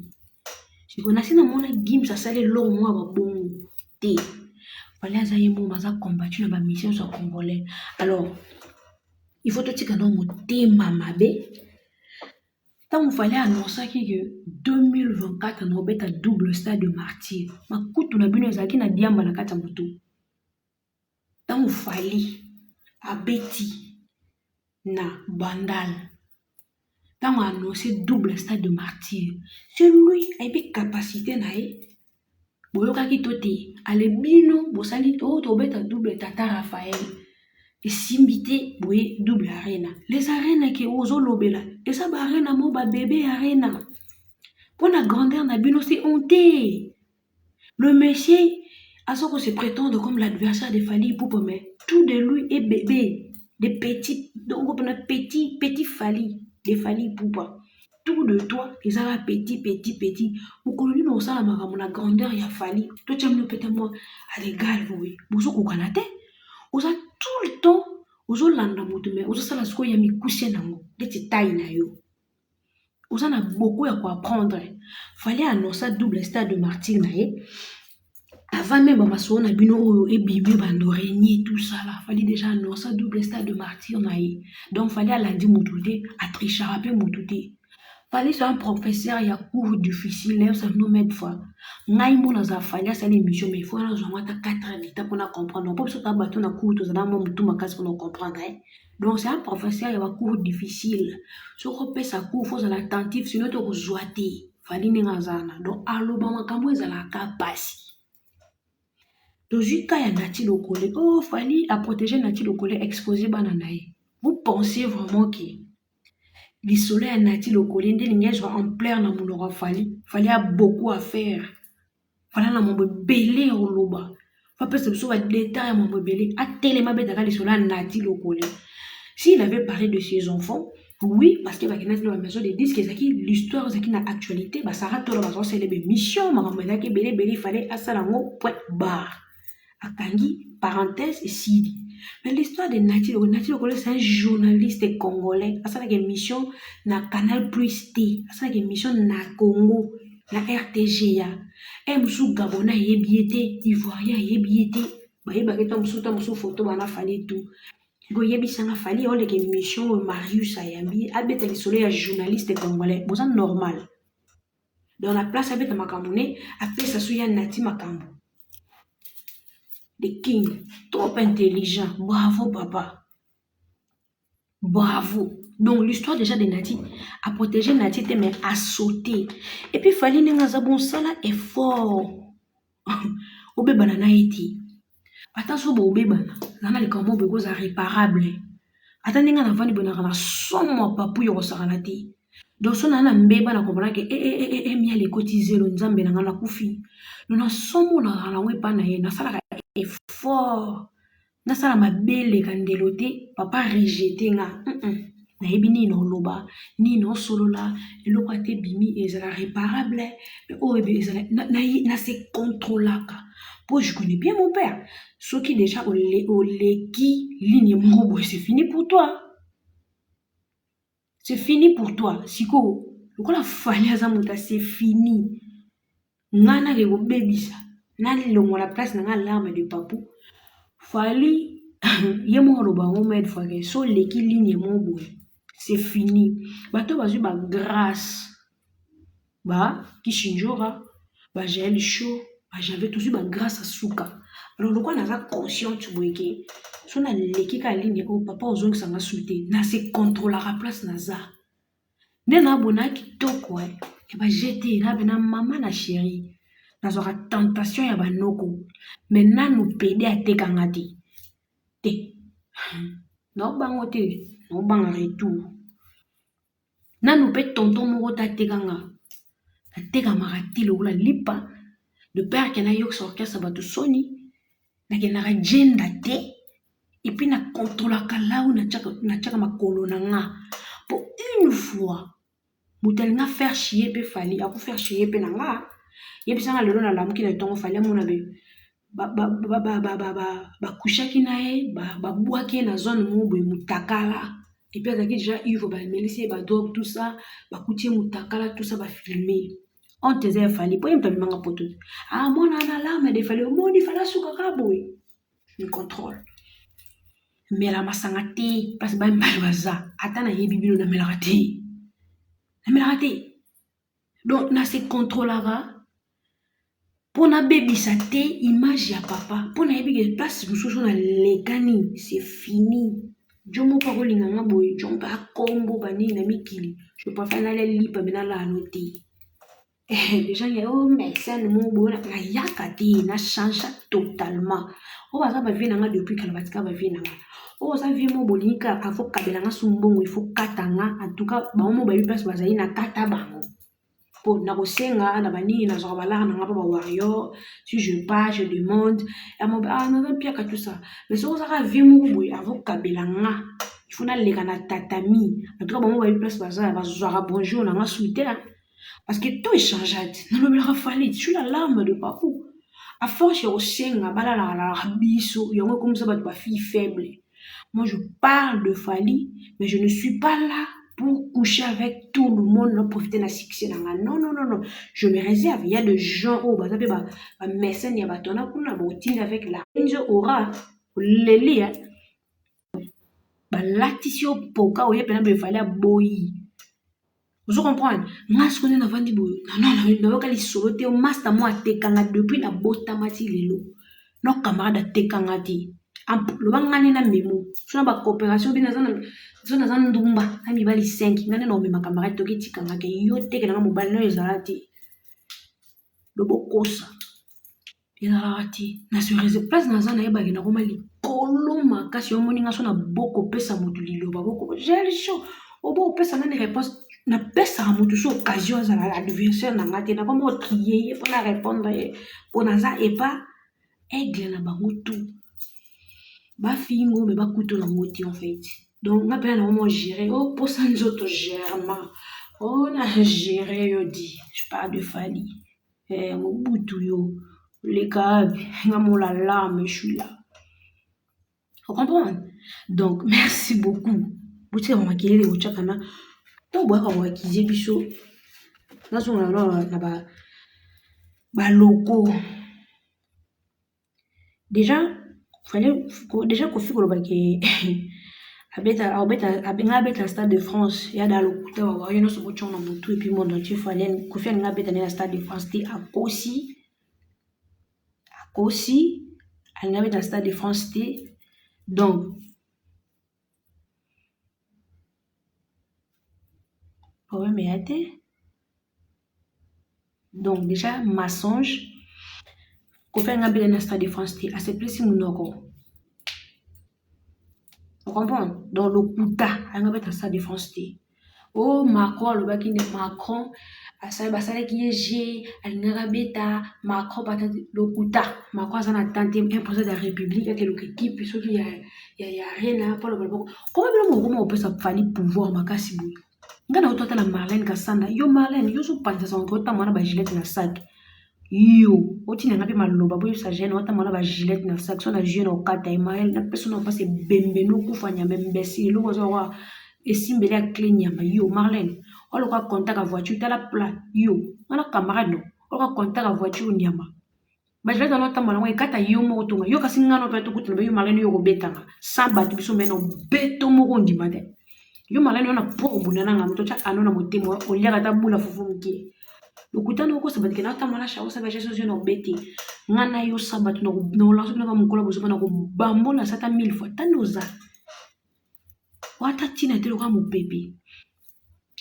Si on a si dans mon Gims, ça s'allait long moi va bon té. Fallait azaye mon baza combattu dans ma mission sur congolais. Alors, il faut te dire que non mon thème mamabe. Tant il fallait annoncer que 2024 on va être double stade de martyr. Ma coutu na bino ezaki na diamba na kata moto. Tant il fallait abeti na bandal. Tant on a annoncé double stade de martyr. C'est lui a une capacité na e. Boyoka ki tote ale bino bosali to beta double tata Raphaël. Et simbité boye double arena. Les arenas qui ozo lobela. Et ça ba arena mo ba bébé arena. Pour la grandeur, Nabino, c'est honteux. Le monsieur, à ce qu'on se prétende comme l'adversaire de Fally Ipupa, mais tout de lui est bébé. Des petits, donc on a petit Fally, des Fally Ipupa. Tout de toi, ils ont petit. Vous connaissez nous ça, la grandeur, il y a Fally. Toi, tu as mis peut-être moi, à l'égal, oui. Vous avez connaissez, vous avez tout le temps, vous avez l'anda motumé, vous avez ça la sco yami couché nango, des taille na yo. Vous en a beaucoup à quoi apprendre. Fallait annoncer double stade de martyr naé. Avant même Bamaso na bino et bibé bando régner tout ça là. Fallait déjà annoncer double stade de martyr naé. Donc fallait à lundi moutouté, à tricharapé moutouté. Fallait sur un professeur il y a cours difficile là ça nous met fois. Ngai mona za fallait ça l'émission mais il faut na zoma ta 4 ans d'état pour comprendre. Pas ça ta bateau na cours to za mo mutu makas pour comprendre. Donc c'est un professeur il y a cours difficile. Si on peut ça cours faut ça l'attentif sinon tu rejoiter. Fallait ninga zana. Donc aloba makambo ezala ka passi. Logique ya Nati Lokole, oh, fallait à protéger Nati Lokole exposé bananaï. Vous pensez vraiment que le soleil à Nati Lokole, il en plein dans mon aura fallait beaucoup à faire. Fallait na mon belé au loba. Faut pas se souvenir de détail mon belé. A tellement bête le soleil à Nati Lokole. S'il avait parlé de ses enfants, oui, parce qu'il va y avoir une maison de disques, l'histoire, c'est qu'il a actualité, bah, ça rate là, c'est les missions, ma maman, qui belé, il fallait à ça, point barre. Akangi, parenthèse, et Sidi. Mais l'histoire de Nati Lokole, c'est un journaliste congolais. Ça, c'est une émission na Canal Plus T. Ça, c'est une émission na Congo, na RTGA. Et Moussou Gabonais, Yebiété, Ivoirien, Yebiété. Bah, Yebiété, Moussou photo, bah, na fallait tout. Goyebi Sanga Fali, on est une émission Marius Ayambi, Abet le soleil, un journaliste congolais. Bon, c'est normal. Dans la place, Abet Makamboune, après ça, c'est Nati Makambo. The King, trop intelligent. Bravo, papa. Bravo. Donc, l'histoire déjà de Nati a protégé Nati, mais a sauté. Et puis, Fali Nengazabon Sala est fort. Obe banana eti. Attention, obe banana. Nana le kambo bego za réparable. Attendez, nga na vani bonara na somme papu yo saranati. Donc, son nana mbeba na comprendre que mia le cotiser le nzambe na ngana kufi. Nous na somme na la wepa na ye na sala fort. Na sala mabele kandelote papa rejeté nga. Na yebi ni no loba ni no solola eloko ate bimi ezala réparable o ezala na se contrôlaka. Pour je connais bien mon père. Ceux qui déjà au leki ligne mobo c'est fini pour toi. C'est fini pour toi. Siko lokola fali azamuta c'est fini. Ngana ke go bebisa. Na longo la place na larme de papou. Fali ye mo loba mo med fage so leki ligne mobo c'est fini. Bato bazu ba grâce. Ba kishinjora ba gel chaud. J'avais toujours ma grâce à Souka. Alors, le quoi n'a conscient tu vois que son a l'équipe à ligne au papa aux ongles s'en a sauté. N'a se contrôle à la place naza. N'est n'a bona qui to quoi. Et bah j'étais là ben maman na chérie. N'a aura tentation ya ba noko. Mais n'a nous pédé à te kangati. Te. Non bangote. Non bang retour. N'a nous pète tonton moro ta te kanga. Ta te kamarati le oula lipa. Le père qui a eu son orchestre va tout sonner, n'a qu'un agenda té, et puis n'a contrôlé la ou n'a tchaka ma colonna. Pour une fois, boutel n'a faire chier pe fali, à vous faire chier pe nanga. Y'a bien ça le long à l'âme qui n'a ton fallait mon abbé. Ba coucha qui n'a ba bois qui na zone mou moutakala. Et puis déjà il faut ba mélissé ba dog tout ça, ba coutier moutakala tout ça va filmer. On te disait fallait pas me manga poto. Ah mon alarme de fallait mon il fallait souka kaboy. Je contrôle. Mais la masangati parce que ba mbalwaza atana yebibilo na melati. Na melati. Donc na se contrôlera pour na baby sa te image ya papa pour na yebi place mususu na lekani c'est fini. Jomo pa kolinga nga boy jomba kombo bani na mikili. Je préfère na les lipa mais na la noter. Les gens disent, oh, mais c'est un mot bon, il y a qu'à na change totalement. Oh, ça va venir depuis qu'elle va venir. Oh, ça vient mon bonika, il faut qu'elle ait un sumbon, il faut katanga. En tout cas, bah, on m'a eu place, bah, ça y na katabango. pour nakosenga na bani na zobalar na ngapa ba warrior si je pars je demande et mon non pia ka tout ça mais so ça vie mu boy avant kabelanga il faut na leka na tatami en tout cas bon va place baza ba zoara bonjour na nga souhaiter parce que tout est changé na le rafali tu la larme de papou à force au senga bala la biso yongo comme ça ba fille faible. Moi je parle de Fally mais je ne suis pas là pour coucher avec tout le monde, non profiter de la succès. Non, non, non, non. Je me réserve. Il y a des gens où, bah, médecin, il y a bah, ton avec la aura, les bah, l'attitude pour quand il fallait boy. Vous comprenez? Moi, je connais la vente boy. Non, non, non, quand il sautait au master, moi, t'es quand depuis la botte à mati lelo. Non, camarade, t'es quand le bangani na memo sona ba coopération bina zona ndumba na mibali 5 ngane no mema camarade toki tikanga ke yo teke na mobali no ezalati le bokosa ezalati na se réserve place na zona yeba na koma likolo makasi yo moninga sona boko pesa mutu liloba boko gel chaud obo pesa na réponse na pesa mutu so occasion za l'adversaire na ngate na koma crier pour la répondre pour na za et pas aigle na bango tout ba fingo mais ba couteau la moti en fait donc on appelle normalement gérer oh pour ça nous autres germain on a géré yo dit je parle de Fally mon boutou yo les câbles ngamo la larme je suis là vous comprenez donc merci beaucoup vous savez on m'a kilé au chakana to bois ka wa kize biso na so na ba loco déjà déjà Kofi Kolobake abeta stade de France ya da lokuta wa yo no so bochona mutu et puis monde entier fallait Kofi ngabeta na stade de France ti akosi ngabeta stade de France ti donc problème est donc déjà mensonge Kofi ngabeta na stade de France ti a se place munoko. Vous comprenez? Dans le Kouta, il y a un stade de France. Oh, Macron, le bac de Macron, à ça, qui est G, il y a un Macron, le Kouta. Macron, ça a tenté un président de la République, avec l'équipe, puis il y a rien à faire. Comment on peut s'appeler pouvoir, Makasibou? Nga na utata na Marlène Kassanda. Yo Marlène, yo so panza son kota mwana ba gilet na sac. Yo, oti na ngapi maloba boyo sa gêne wata mwana ba gilet na sac so na jeune okata Emmanuel na personne na passe bembe no kufanya mbesi lo zo wa esimbele ya clé nyama yo Marlène. Olo ka contact a voiture tala plat yo. Wana camarade no. Olo ka contact a voiture nyama. Ba gilet na nota mwana kata yo mo tonga. Yo kasi ngano pe to kutu yo Marlène yo ko betanga. Samba biso meno beto mo ko ndimate. Yo Marlène na pour bunana nga muto cha anona motemo o liaka ta bula fufu mki. Lokutana ko sabati na ta mwana shawo sa baje sozo no beti. Ngana yo sabati no la so na mukola bozo na ko bambo na sata 1000 fois tanoza. Wata tina te lo ka mo bébé.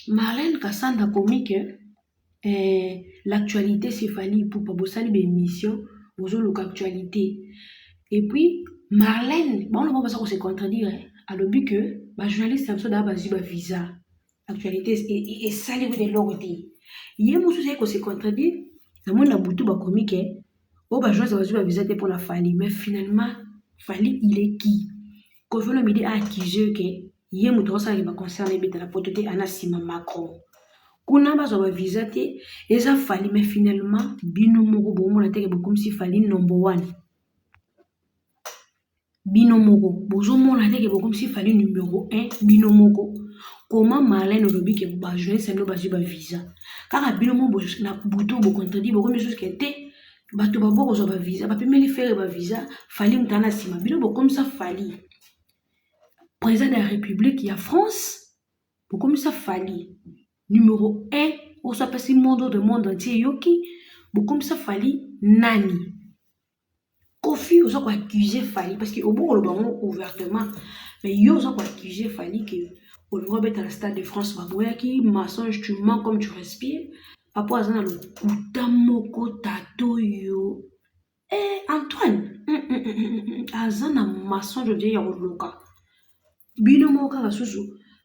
Marlène Kassanda comique l'actualité c'est Fally pour pas bosali be émission bozo lo actualité. Et puis Marlène, bon on va pas se contredire à le but que ba journaliste am so da ba visa actualité et ça les de l'ordre. Yé musu c'est que se contredire na mon na butu ba comique oh ba journaliste ba visa pour la Fally mais finalement Fally il est qui quand je me dis accusé que yé mutu ça qui va concerner beta la potote anasima Macron kuna ba zo ba visa te eza Fally mais finalement bino moko bomo na teke comme si Fally number 1 binomoko bozomona teke comme si Fally numéro 1 binomoko comment Marlène olobi ke ba journaliste no bazwi ba visa kaka binomo na buto bo contredit bo comme chose que te bato ba boko zo ba visa ba pemeli faire ba visa Fally mutana sima binomo comme ça Fally président de la République ya France bo comme ça Fally numéro 1 au sa passe monde de monde entier yoki bo comme ça Fally nani Kofi aux autres accuser Fally parce que au bout le bango ouvertement mais yo aux autres accuser Fally que au niveau de la stade de France baboya qui mensonge tu mens comme tu respires papa azana le kutamoko tato yo Antoine azana mensonge de ya loka bino moka kasusu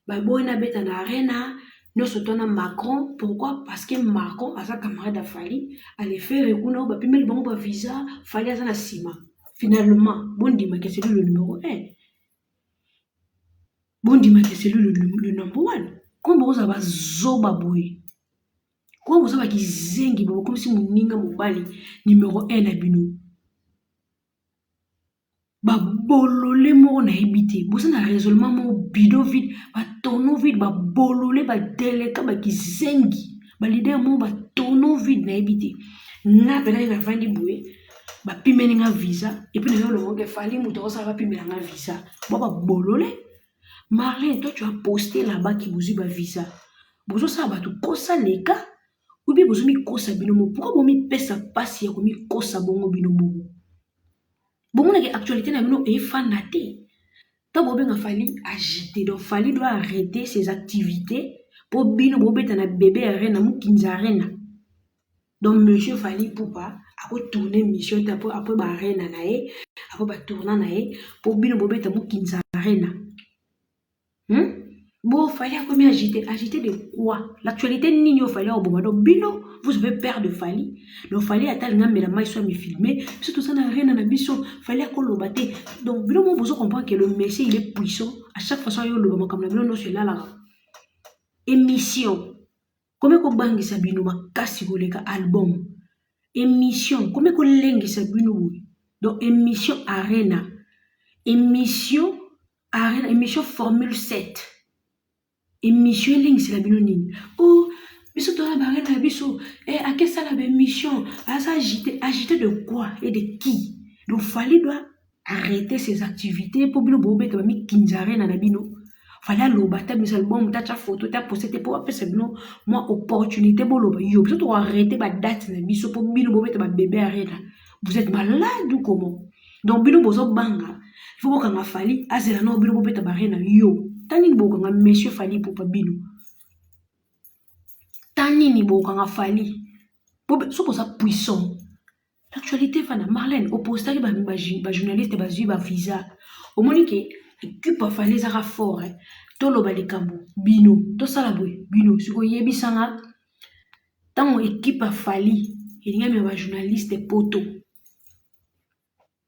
baboya na beta na arena Nous sommes Macron. Pourquoi? Parce que Macron a sa camarade à Fali. Elle fait recours au puis bon visa. Fali à sa sima. Finalement, bon dit que c'est lui le numéro 1. Bon dit que c'est lui le number 1. Comment vous avez zoba boy? Comment vous avez qui zengi comme si mon ninga mobali numéro 1 à bino. Ba bolole mo na ebité. Vous avez un raisonnement mo bidon vide. Ba tono vide. Ba bolole ba deleka ba ki zengi. Ba leader mo ba tono vide na ebité. Na pena na vandi boy. Ba pimeni nga visa. Et puis na yo le mo ke fali muto ça va pimena nga visa. Ba bolole. Marlène, toi tu as posté là-bas qui vous ba visa. Bozo ça ba tout kosa leka. Ou bien bozo mi kosa binomo. Pourquoi bo mi pesa pasi ya ko mi kosa bongo binomo? Bon, on a actualité na bino e fanaté. Tant bobe nga fali agiter. Donc fali doit arrêter ses activités pour bino bobe tana bébé arena mu kinzarena. Donc monsieur fali poupa après tourner mission après ba arena na e après ba tourner na e pour bino bobe tana mu kinzarena. Bon, fallait combien agiter? Agiter de quoi? L'actualité n'y a fallait au bon. Donc, bino, vous avez peur de Fali. Donc, fallait attendre mais la maille soit me filmer. Surtout ça n'a rien à la mission. Fallait qu'on le batte. Donc, bino, vous comprenez que le messie il est puissant. À chaque fois, il le comme la bino, non, c'est là. Émission. Comment qu'on bangue sa bino, ma casse album. Émission. Comment qu'on lengue sa bino? Donc, émission Arena. Émission Arena. Émission Formule 7. Émission ligne c'est la binonine. Oh, biso toi la barre na biso. À quelle ça la émission? À ça agiter de quoi et de qui? Donc fallait doit arrêter ses activités pour bino bobe to mi kinzare na bino. Fallait lobata misal bon ta photo ta poster pour appeler bino moi opportunité bo loba yo biso to arrêter ba date na biso pour bino bobe to ba bébé arena. Vous êtes malade ou comment? Donc bino bozo banga. Il faut que nga fali azela no bino bobe to ba arena yo. Tani boka nga monsieur fali pour bino. Tani ni boka nga fali. So pour ça puissant. L'actualité fana Marlène au poster ba journaliste ba zui ba visa. Au monique équipe fali za fort. To lo ba likambo bino to sala boy bino siko yebisanga tango équipe fali elinga me ba journaliste poto.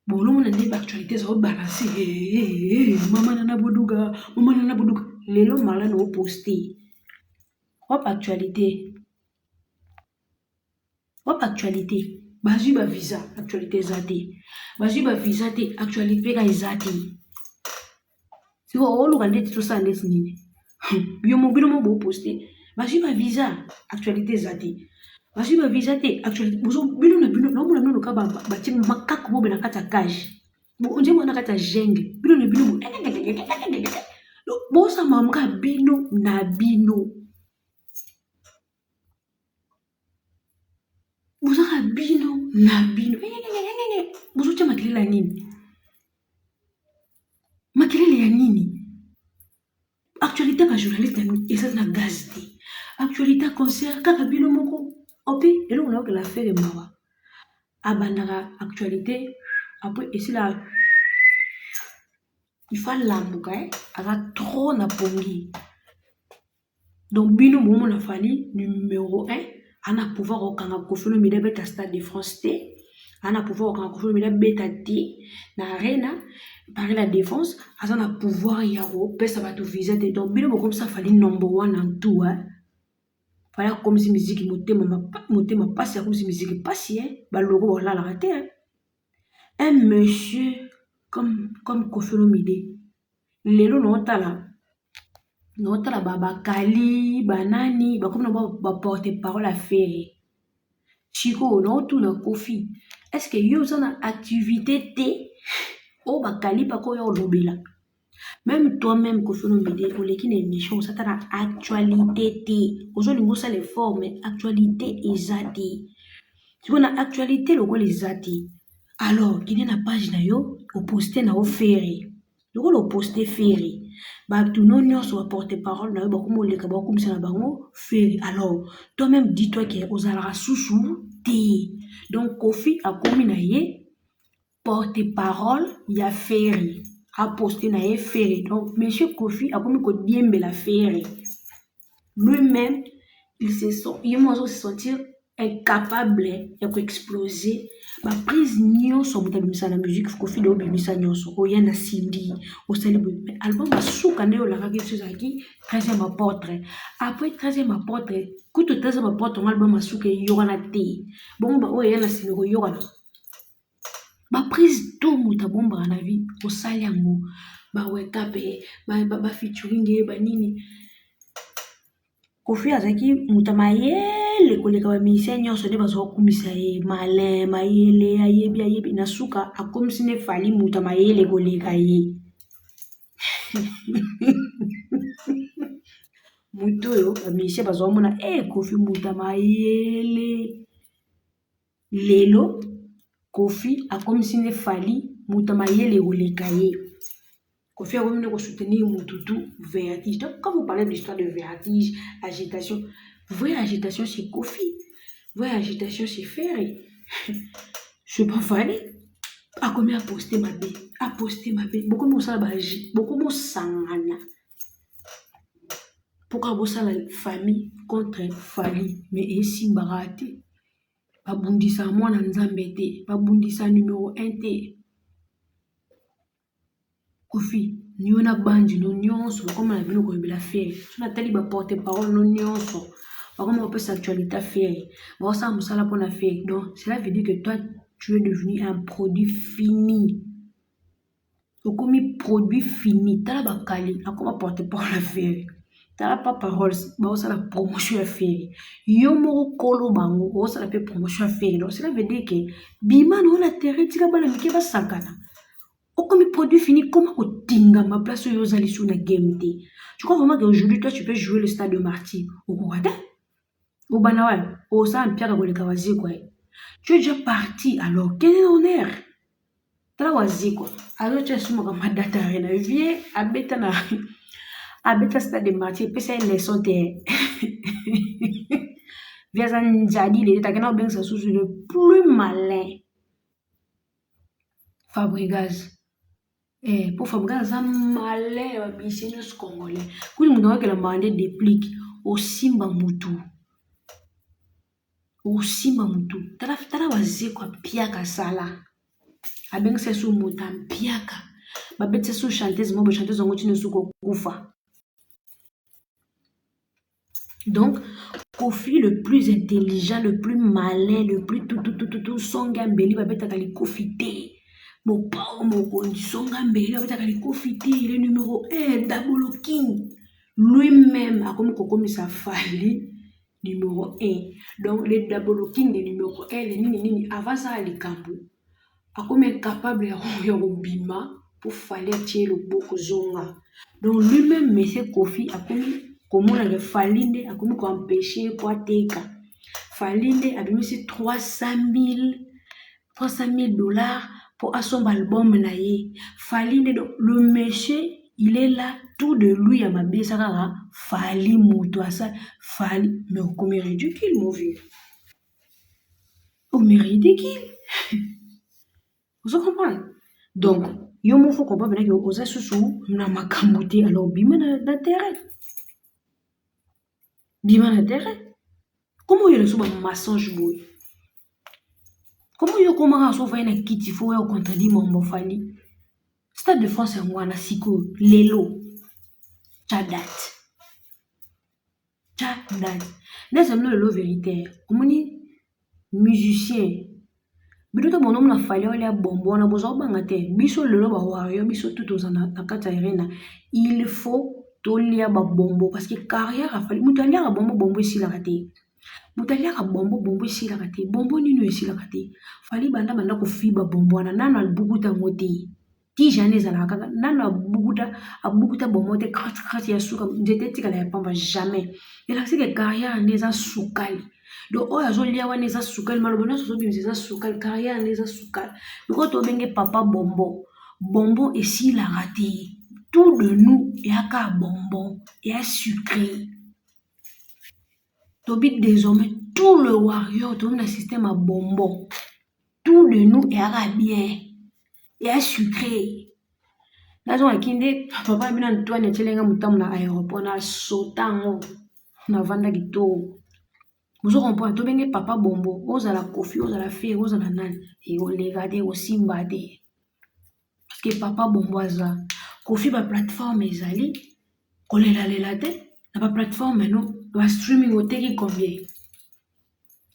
Bon, l'on a des actualités ça va balancer. Maman nana boduga. Les lots malins ont posté. Hop actualité. Bazu ba visa actualité zati. Bazu ba visa te actualité ga zati. Si vous avez regardé tout ça les nini. Bio mobile mo posté. Bazu ba visa actualité zati. Bazu ba visa te actualité. Bozo bino na bino no no ka ba ti makako mo na kata cash. Bo onje mo na kata jenge. Bino na bino. Bo sa mamka bino na bino. Bozaka bino na bino. Bozotia makelele ya nini? Makelele ya nini? Actualité ka journaliste eza na gaz te. Actualité concert kaka bino moko. Opi, elo na la faire mawa. Abandaka actualité après ici là il faut lambuka aga trop na pongi. Donc bino momo na fali numéro 1 ana pouvoir okanga kofino mi beta stade de France T ana pouvoir okanga kofino mi beta T na arena par la défense ana pouvoir yaro pesa ba to visa te. Donc bino comme ça fali number 1 en tout fallait comme si musique motema passe comme si musique passe ba logo wala la raté un monsieur comme Kofino Mide lelo notala babakali banani bakomi ba porte parole à faire chiko no tout na Kofi est-ce que yo na activité te o bakali bako yo lobela même toi-même Kofino Mide pour les qui n'est émission ça ta actualité te ozolingo ça les formes actualité ezati tu vois na actualité logo les zati alors qui n'est na page na yo au poster na o faire le poster faire bah tout non soit porte-parole na ba komo le ka ba komo na bango faire alors toi-même dis-toi que ozala sousou te donc Kofi a komi na ye porte-parole ya faire a poster na ye faire donc monsieur Kofi a komi ko diembe la faire Lui-même, il m'a se sentir incapable de exploser. Ma prise nyonso mutabimisa na musique Kofi do bimisa nyonso oya na Cindy au célèbre album asuka nde olaka ke zaki 13e apôtre après 13e apôtre kuto 13e apôtre album asuka yokana te bon ba oya na Cindy ko yokana ba prise to mutabomba na vie osali yango ba weka pe ba featuring ba nini Kofi azalaki moto ya mayele koleka bamisien nyonso nde bazokumisa ye malin mayele ayebi na suka akomisi nde Fally moto ya mayele koleka ye moto oyo bamisien bazomona Kofi moto ya mayele lelo Kofi akomisi nde Fally moto ya mayele koleka ye Kofi a voulu nous soutenir Moutoutou, vertige. Donc, quand vous parlez de l'histoire de vertige, agitation, vous voyez l'agitation chez Kofi, vous voyez l'agitation chez Ferry. Je ne sais pas Fally. A combien posté ma bé, beaucoup de ça beaucoup de sangana. Pourquoi vous la famille contre Fally, mais ici barati. Babundisa moi na nzambete, babundisa numéro 1 T. Kofi, nous na bandi no nyonso comme la bino ko bila faire. Tu na tali ba porter parole no nyonso. Comme on peut s'actualité faire. Bon ça musala pour la faire. Donc cela veut dire que toi tu es devenu un produit fini. Donc comme produit fini, t'as la bakali, à comment porter parole à faire. T'as pas parole, bah ça la promotion à faire. Yo mo kolo bango, ça la fait promotion à faire. Donc cela veut dire que bima no la terre tika bana mike ba sakana. Comme produit fini, comment on tinga ma place aux allez sur la game day. Tu crois vraiment qu'aujourd'hui, toi, tu peux jouer le stade de Marty au Rwanda? Au Banawal, au San Pierre Kawazi, quoi. Tu es déjà parti, alors, quel est l'honneur? Trawazi, quoi. Alors, tu es sur ma data, rien à vie, abeta stade de Marty, puis c'est une leçon de. Viens en Jadi, il est à Gana, bien, ça sous le plus malin. Fabregas. Pour Fabregas, un malin, c'est une congolais. Quand nous avons que la mandé déplique au Simba Moutou. Au Simba Moutou. Tala wazi kwa piaka sala. Abeng se sou moutam piaka. Babet se sou chanteuse, moi, chanteuse, on continue sous koufa. Donc, Kofi le plus intelligent, le plus malin, le plus tout, son gambeli, babet a kali Kofi te. Mon pao, mon kondi, son gambeli, babet a kali Kofi te, le numéro 1, Double King. Lui-même, a comme ça Fally, numéro 1. Donc, le Double King, le numéro 1, le nini, avant ça, les cambo. A comme incapable de bima pour Fally tirer le boko zonga. Donc, lui-même, monsieur Kofi, a comme comment le Fally nde a comme empêcher quoi teka. Fally nde a mis 300 000 dollars pour son album na ye. Fally nde le monsieur il est là tout de lui à ma besara Fally moto ça Fally mais comme ridicule mon vieux. Comme ridicule. Vous comprenez? Donc yo mo faut comprendre que oza susu na makambuti alors bima na terrain. Bima na terrain. Comment il reçoit un mensonge boy? Comment il commence à faire un kit il faut contredire mon Fally? Stade de France en wana siko lelo. Chadat. N'est-ce pas le vérité? Comment ni musicien? Bido mon homme na Fally ole bombo na bozo bangate. Biso lelo ba wario biso tout aux na kata irena. Il faut tolia ba bombo parce que carrière a Fally mutalia bombo ici la raté. Mutalia bombo ici la raté. Bombo nino ici la raté. Fally banda ko fiba bombo na nana albuguta ngoti. Ti jane zala kaka nana abuguta bomote krat ya suka ndete tikala ya pamba jamais. Il a que carrière neza sukali. Donc oya zo lia wana neza sukali malobona so bi neza sukali carrière neza sukali. Donc to benge papa bombo et si la raté. Tout de nous yaka bonbon et sucré. Tobit désormais tout le warrior tout le système à bonbon. Tout de nous yaka bien. Et sucré. Là, on a kinde, papa, bien Antoine, tu l'as mis na aéroport, na sautango. navanda kitoko. Vous comprenez, tobenge papa bombo, ozala kofi, ozala fere, ozala nani, ekoleka te, ekosimba te. Parce que papa bombo aza. Kofi ba plateforme ezali, kolelalela te, na ba plateforme non, ba streaming oteki combien.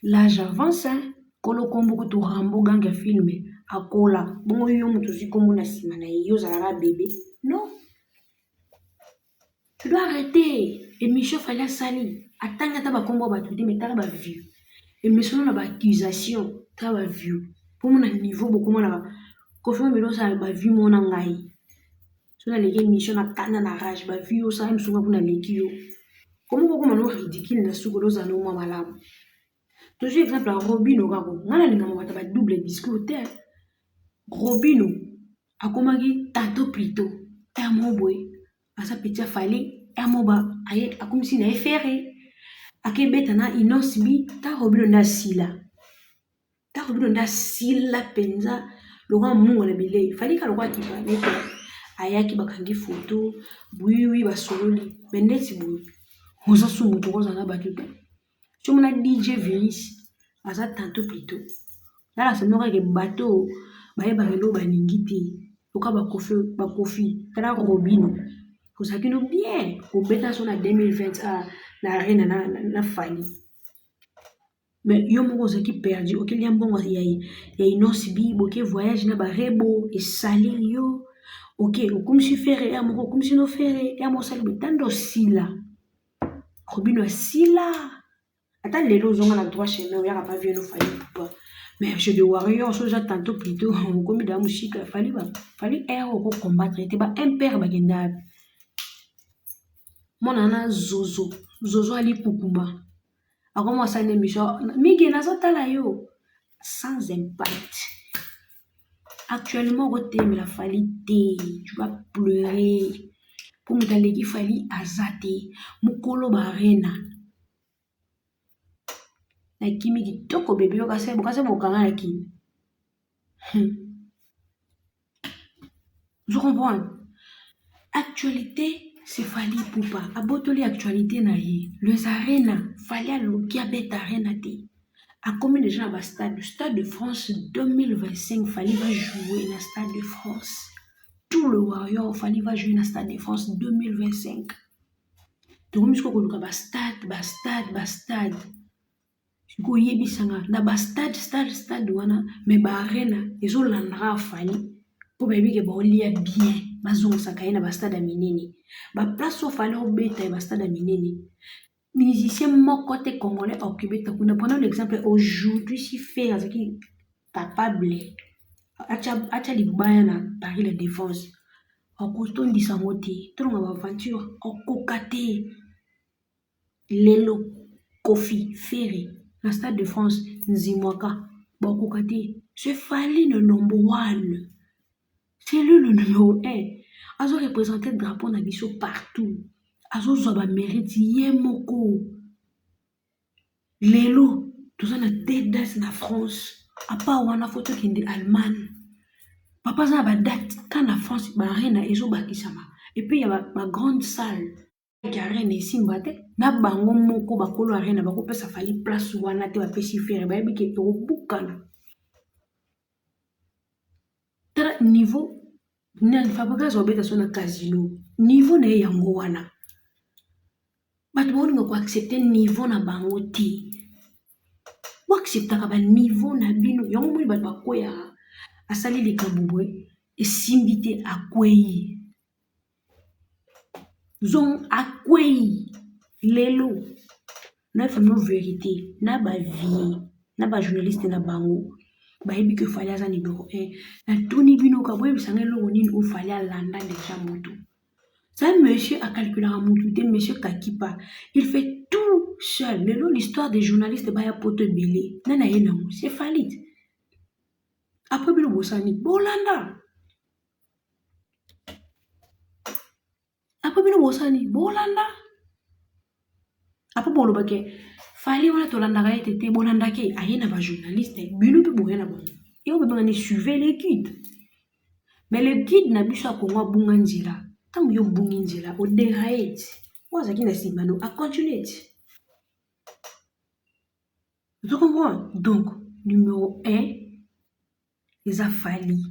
L'âge avance, hein, kolo kombo kutu Rambo ganga filme, akola, bongo yo mutu zi kombo na sima na yo zala bébé. Non. Tu dois arrêter. Émission fallait sali. Attends, t'as pas combo battu, mais t'as pas vu. Émission n'a pas accusation, t'as pas vu. Pour mon niveau, beaucoup moins Kofi Melo ça ba vu mon angai. So na leki émission na kana na rage ba vu yo ça même souvent pour na leki yo. Comment on ridicule na sukolo za no mama malamu. Toujours exemple Robino kako. Ngana linga mabata ba double discours te. Robino akomaki tato plutôt. Mon boy. Asa petit fallait amoba aye akumisi na efere akebeta na inosibi ta Robino na sila. Ta Robino na sila penza loka mungo na bile. Fallait ka lokwa kipa nete ayaki bakangi photo oui basololi bendeti boy. Oza sumu to oza na batuta. Chomona DJ Virus asa tanto plutôt. Là c'est noka ke bateau baye barelo baningiti. Loka bakofi tala Robino. Kozakino bien au bêta son à 2020 na arena na fali mais yo moko zaki perdu ok liam bongo ya inosibi boke voyage na barebo et sali yo ok comme si faire ya moko comme si no faire ya mo sali betando sila Robino sila ata lelo zonga na droit chemin ya pas vu no fali pas mais je de warrior so ja tantôt plutôt comme da musika fali héros ko combattre te ba impère bagenda. Mon nana Zozo ali Kukumba. A commencé à l'émission. Miguel Nazotala yo. Sans impact. Actuellement, mais la falité. Tu vas pleurer. Pour me dire qu'il fallait azate. Mukolo barena. Na kimi kitoko bébé yo kase bokanga na kimi. Je comprends. Actualité. C'est Fali Poupa. Abotoli actualité na ye. Les arena. Fali alokia bet arena te. A combien de gens à stade? Le Stade de France 2025. Fali va jouer dans le Stade de France. Tout le Warrior. Fali va jouer dans le Stade de France 2025. Donc, je suis ba stade. Go yebi sanga. Na ba stade wana. Mais ba arena. Ils ont l'andra Fali. Pour baby ke ba olia bien. Bazongo sakaye na ba stade minene. Ba place au fallait obeta ba stade minene. Musicien mon côté congolais occupé takuna. Prenons l'exemple aujourd'hui si fait azaki capable acha libaya na Paris la Défense. Okoto ndisango te. Tronga ba aventure okokate. Lelo Kofi Ferry na Stade de France Nzimwaka okokate. C'est Fali le number one. C'est lui le numéro 1. Azo représenter le drapeau na biso partout. Azo zoba mérite yemoko. Lelo, tout ça na date na France. A part wana photo kende Allemagne. Papa za ba date quand na France ba arena ezo bakisama. Et puis il y a ma grande salle qui arena ici mbate na bango moko bakolo arena bako pesa fali place wana te ba pesi faire ba biki to bukana. Tara niveau na fabrikas obeta so na casino niveau na yango wana bato baolinga ko accepter niveau na bango te bo acceptaka ba niveau na bino yango moni bato bakoya asali likambo boye esimbi te akwei zon akwei lelo na famille vérité na ba vie na ba journaliste na bango bayebi que fallait à numéro 1 na toni bino ka boye bisanga lo nini o fallait à landa déjà moto ça monsieur a calculé à moto monsieur Kakipa il fait tout seul l'histoire des journalistes ba ya poto belé nana yena c'est falit après bino bosani bolanda après bino bosani bolanda après bolo bake fallait wana tolanda ka été bolanda ke ayena ba journaliste bino pe boyena bon et on peut suivre les guides mais le guide na biso akongwa bunga nzela tango yo bunga nzela o dérailler wazaki na simano a continuer Tu comprends? Donc, numéro 1, eza Fally.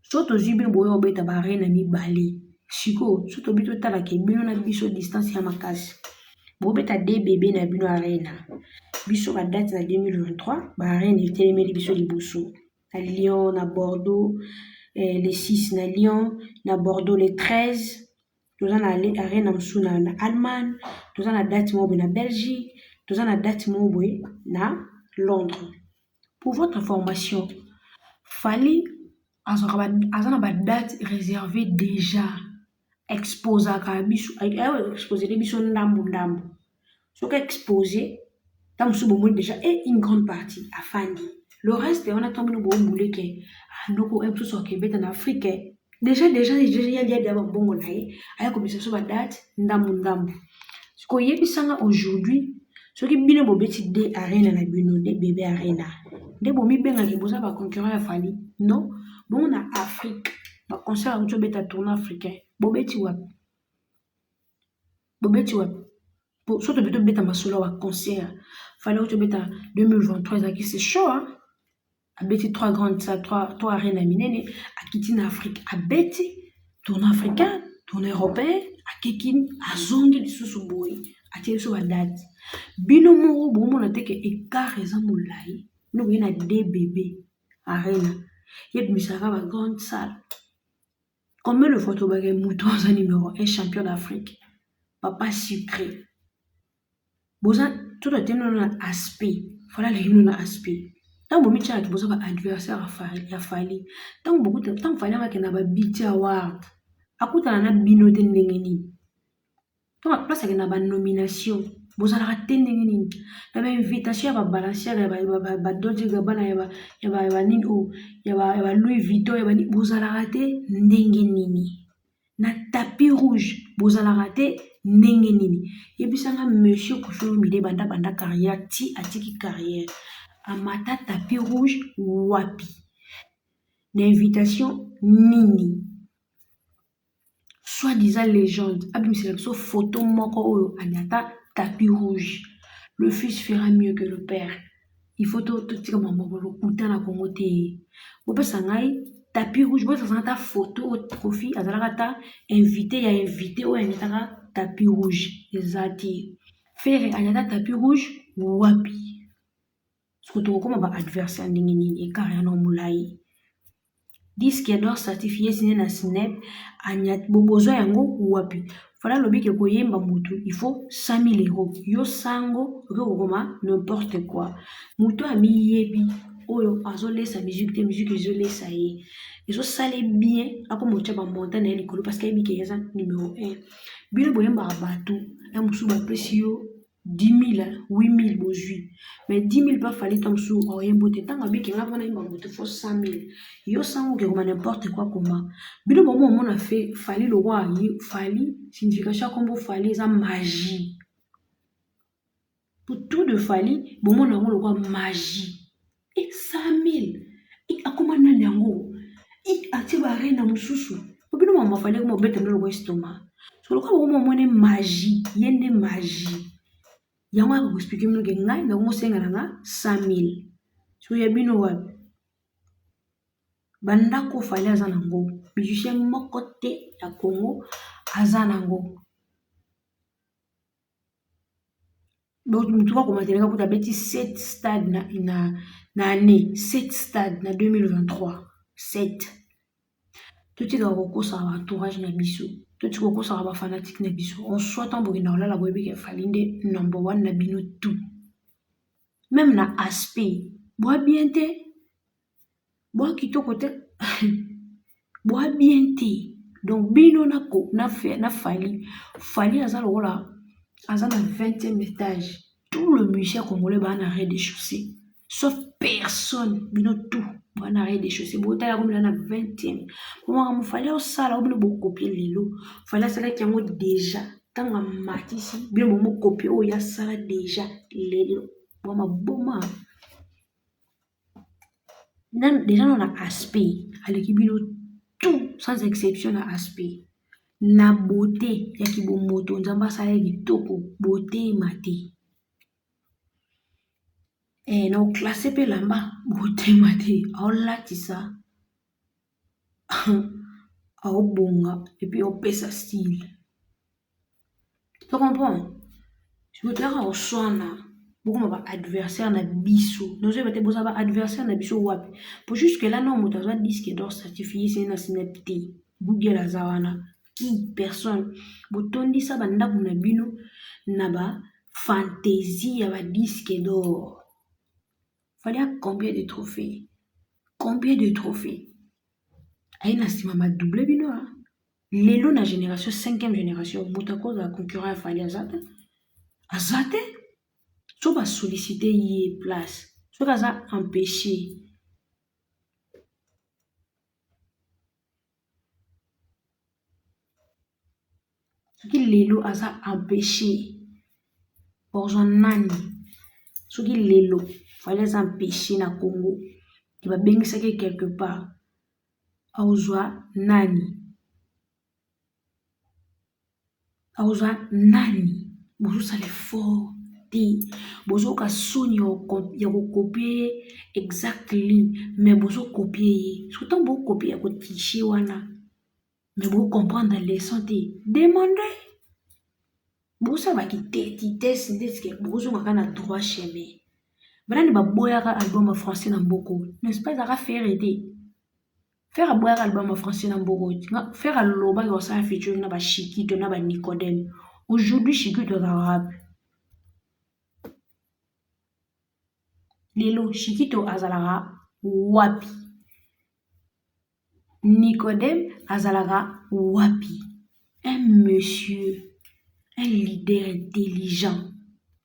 So tozwi bino boya obeta bareine mibale. Sikoyo, so tobi totalaka bino na biso distance ya makasi. Bobeta de bébé na bino arena. Biso ba date na 2023, bareine etelemeli biso liboso. À Lyon, na Bordeaux, le 6 na Lyon, na Bordeaux le 13. Toza na arena mosusu na Allemagne, toza na date moko na Belgique, toza na date moko na Londres. Pour votre information, Fally aza na badate réservé déjà. Exposaka biso, exposele biso ndambu. Soki exposé, ta mosusu bomoni déjà une grande partie afandi. Le reste, on attend bino bombule ke ndoko mosusu akebeta na Afrique. Déjà ya dia babongo na ye, aya komisa so badate ndambu. Sikoyo yebisanga aujourd'hui, soki bino bobeti de arena na bino, de bébé arena. Nde bomibengaki boza ba concurrent ya Fally. Non, bongo na Afrique, ba concert akuti obeta tournoi africain. Bobeti wapi? So tobi tobeta masolo wa concert. Fally akuti obeta 2023 ezalaki c'est chaud, hein? Abeti 3 grandes salles, 3 arena minene, akiti na Afrique. Abeti tournoi africain, tournoi européen, akeki azongi lisusu boye, atie biso badate. Bino moko bomona te ke écart eza molai. Bino boye na DBB arena. Yebimisaka ba grande salle. Combien de fois tobake mutu aza numéro 1 champion d'Afrique? Papa sucré. Boza tout atteindre na aspect. Voilà le hymne na aspect. Tant bomi tchaki boza ba adversaire ya Fally. Tant Fally amake na ba BET Award. Akutana na bino te ndenge nini. Tant place na ba nomination. Boza la te ndenge nini. Na ba invitation ya ba balancière ya ba Dolce Gabbana ya ba nini o ya ba Louis Vuitton ya ba ni boza la te ndenge nini. Na tapis rouge boza la te ndenge nini. Yebisanga monsieur Koffi Olomide banda carrière ti atiki carrière. Amata tapis rouge wapi. Na invitation nini. Soi-disant légende. Abimisela biso photo moko oyo anyata tapis rouge. Le fils fera mieux que le père. Il faut tout mambo kuta na Congo te. Bopesa ngai tapis rouge, bopesa ta photo Koffi azalaka ta invité oyo anyataka tapis rouge. Ezati. Faire anyata tapis rouge wapi. Soto koma ba adversaire ndenge nini ekara na molai. Disque d'or certifié signé na Snap anyat bobozo yango wapi. Fala lobi ke koyemba mutu, il faut 100 000 euros. Yo sango, okoma n'importe quoi. Mutu ami yebi, oyo azolesa musique te musique ezolesa ye. Ezo sale bien, ako motia ba montagne na likolo parce que yebi ke yaza numéro 1. Bino boyemba bato, ya musu ba pesi yo 10 000, 8 000 bozui. Mais 10 000 pas Fally tamsou, oh yembote, tanga bi kenga vana yemba mote, faut 100 000. Yo sango ke koma n'importe quoi comment. Bino bomo on a fait Fally le roi, Fally, signification comme Fally, ça magie. Pour tout de Fally, bomo na le roi magie. Et 100 000. Et a comment na yango. Et a ti ba reine na mususu. Bino mama Fally comme bête na le roi estomac. So le roi bomo mone magie, yende magie. Yango ako expliquer mino ke ngai na ngo senga na 100 000. So ya bino wapi. Bandako Fally aza nango. Musicien moko te ya Congo aza nango. Donc mutu ko matereka kuta beti 7 stades na année, 7 stades na 2023. 7. Tuti ka kokosa ba entourage na biso. Tuti kokosa ba fanatique na biso. On soit en boki na olala boyebi ke Fally nde number 1 na bino tout. Même na aspect. Bois bien te. Bois kitoko te. Bois bien te. Donc bino na Fally. Fally aza lokola aza na 20e étage. Tout le musicien congolais va en arrêt de chaussée. Sauf personne. Bino tout. Va en arrêt de chaussée. Bota ya comme na 20e. Moi Fally au sala obino bo copier lelo. Fally sala ki yango déjà. Tanga matisi bino mo copier o ya sala déjà lelo. Boma boma. Déjà on a aspect. Aleki bino tout sans exception na aspect. Na beauté ya kibomoto nzamba sala kitoko beauté mate. na oklasse mpe elamba botema te aolatisa aobonga epuis opesa style. Tu comprends? Sikoyo oswana bokoma baadversaire na biso nozoyeba te boza baadversaire na biso wapi po jusque là no moto azwa disque d'or certifié se na sinapi te google aza wana qui personne botondisa bandako na bino na bafantaisie ya badisque d'or. Fallait combien de trophées? Combien de trophées? Aye na nsima badouble bino lelo na génération 5e génération moto akozala concurrent ya fali aza te so basollicite ye place soki aza empêché soki lelo aza empêché ozwa nani soki lelo fali aza empêché na Congo ke babengisaki quelque part aozwa nani bozosala effort te bozoyoka soni ya kokopie ye exactly mais bozokopie ye soki ntango bokopie ya kotriche wana mais bocomprendre leçon te demande bosala bakitesi ndesike bokozongaka na droit chemin banani baboyaka album ya français na mboko n'est-ce pas ezalaka fere te fere aboyaka album ya français na mboko fere alobaki kosala featuring na bashikito na banicodème aujourd'hui shikito azala wapi lelo shikito azalaka wapi nicodème azalaka wapi un monsieur un leader intelligent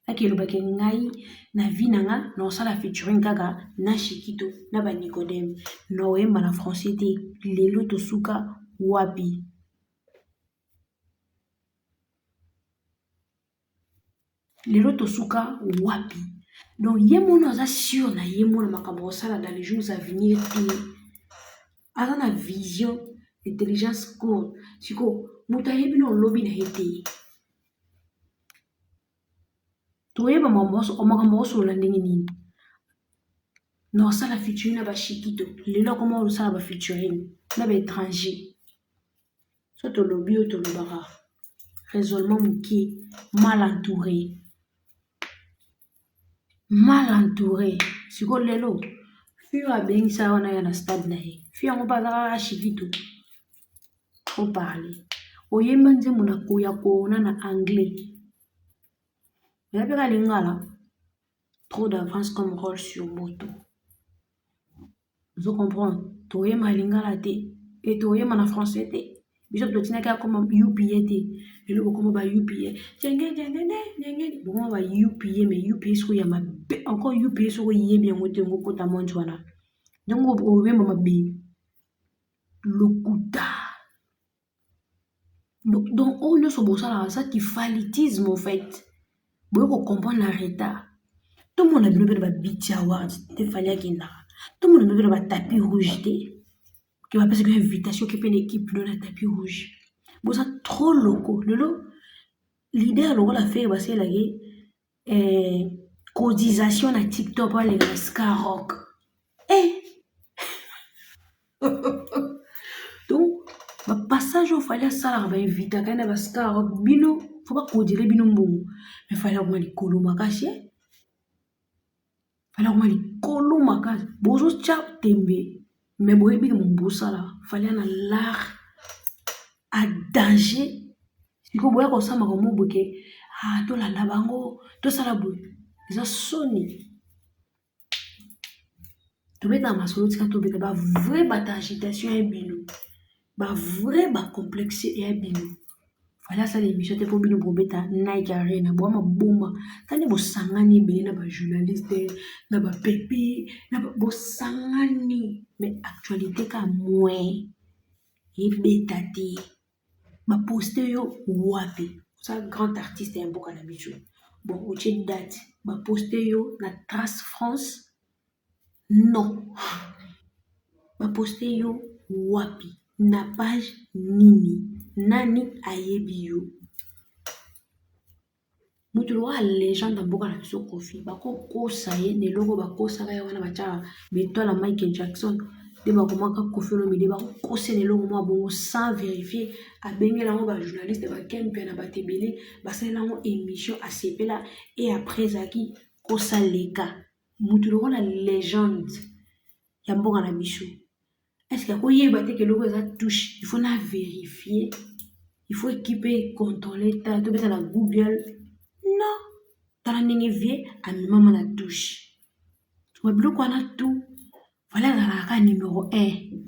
aki elobaki ngai na vie na nga na osala featuring kaka na shikito na banicodème na oyemba na français te lelo tosuka wapi donc ye mona aza sûr na ye mona makambo kosala dans les jours à venir te aza na vision intelligence court siko moto ayebi na olobi na ye te toyeba makambo osolola ndenge nini na osala featuring na bashikito lelo akoma osala bafeaturing na baétranger so tolobi oyo tolobaka raisonnement moke mal entouré sikoyo lelo fio abengisa wana ya na stade na ye fio yango mpe aza kaka shikito oparle oyemba nzembo na koya koona na anglais eya mpe ka lingala trop d'avance comme rôle sur moto ozo comprendre toyemba lingala te e toyemba na français te biso totinaki akoma UPA te lelo bokoma ba UPA bokoma ba UPA mais UPA soko ya mabe encore UPA soko yebi yango te yango kota monti wana ndongo oyemba mabe lokuta donc oyo nyonso bosalaka ça tifalitisme en fait boye kocomprendre na retard tomona bino mpe na babiti award te fali akendaka tomona bino mpe na batapi rouge te ke bapesaki invitation ke mpe na équipe no na tapis rouge boza trop loko lelo leader lokola fere basalelaki cotisation na tiktok aleka na skyrock donc bapassage oyo fali asalaka bainvitaka na baskyrock bino fo bakodire bino mbongo mais fali akoma likolo makasi fali akoma likolo makasi bozotya tembe mais boyebi ke mobosala fali ana l'art à danger siko boya kosala makambo boke tolanda bango tosala boye eza soni tobetaka masolo tika tobeta bavrai bata agitation ya bino bavrai bacomplexe ya bino fali asala émission te mpo bino bobeta Nike Arena boya maboma tani bosangani ebele na bajournaliste na bapepe bosangani mais actualité ka moins ebeta te baposte yo wapi oza grand artiste ya mboka na biso bon otie date baposte yo na Trace France non baposte yo wapi na page nini nani ayebi yo mutu mutu lokola légende mboka na biso Kofi bakokosa ye na eloko bakosaka ye wana batiaka betwala Michael Jackson nde bakomaka Kofi Olomide bakokosa na eloko mwa bongo sans vérifier abengela yango bajournaliste bakempe na bato ebele basalela yango émission asepela et après ezalaki kosaleka mutu lokola légende ya mboka na biso est-ce akoyeba te ke eloko eza touche il faut na vérifier il faut équiper contrôler ta to beta na Google non tala ndenge vie amemama na touche tuma biloko wana tout fale azalaka numéro 1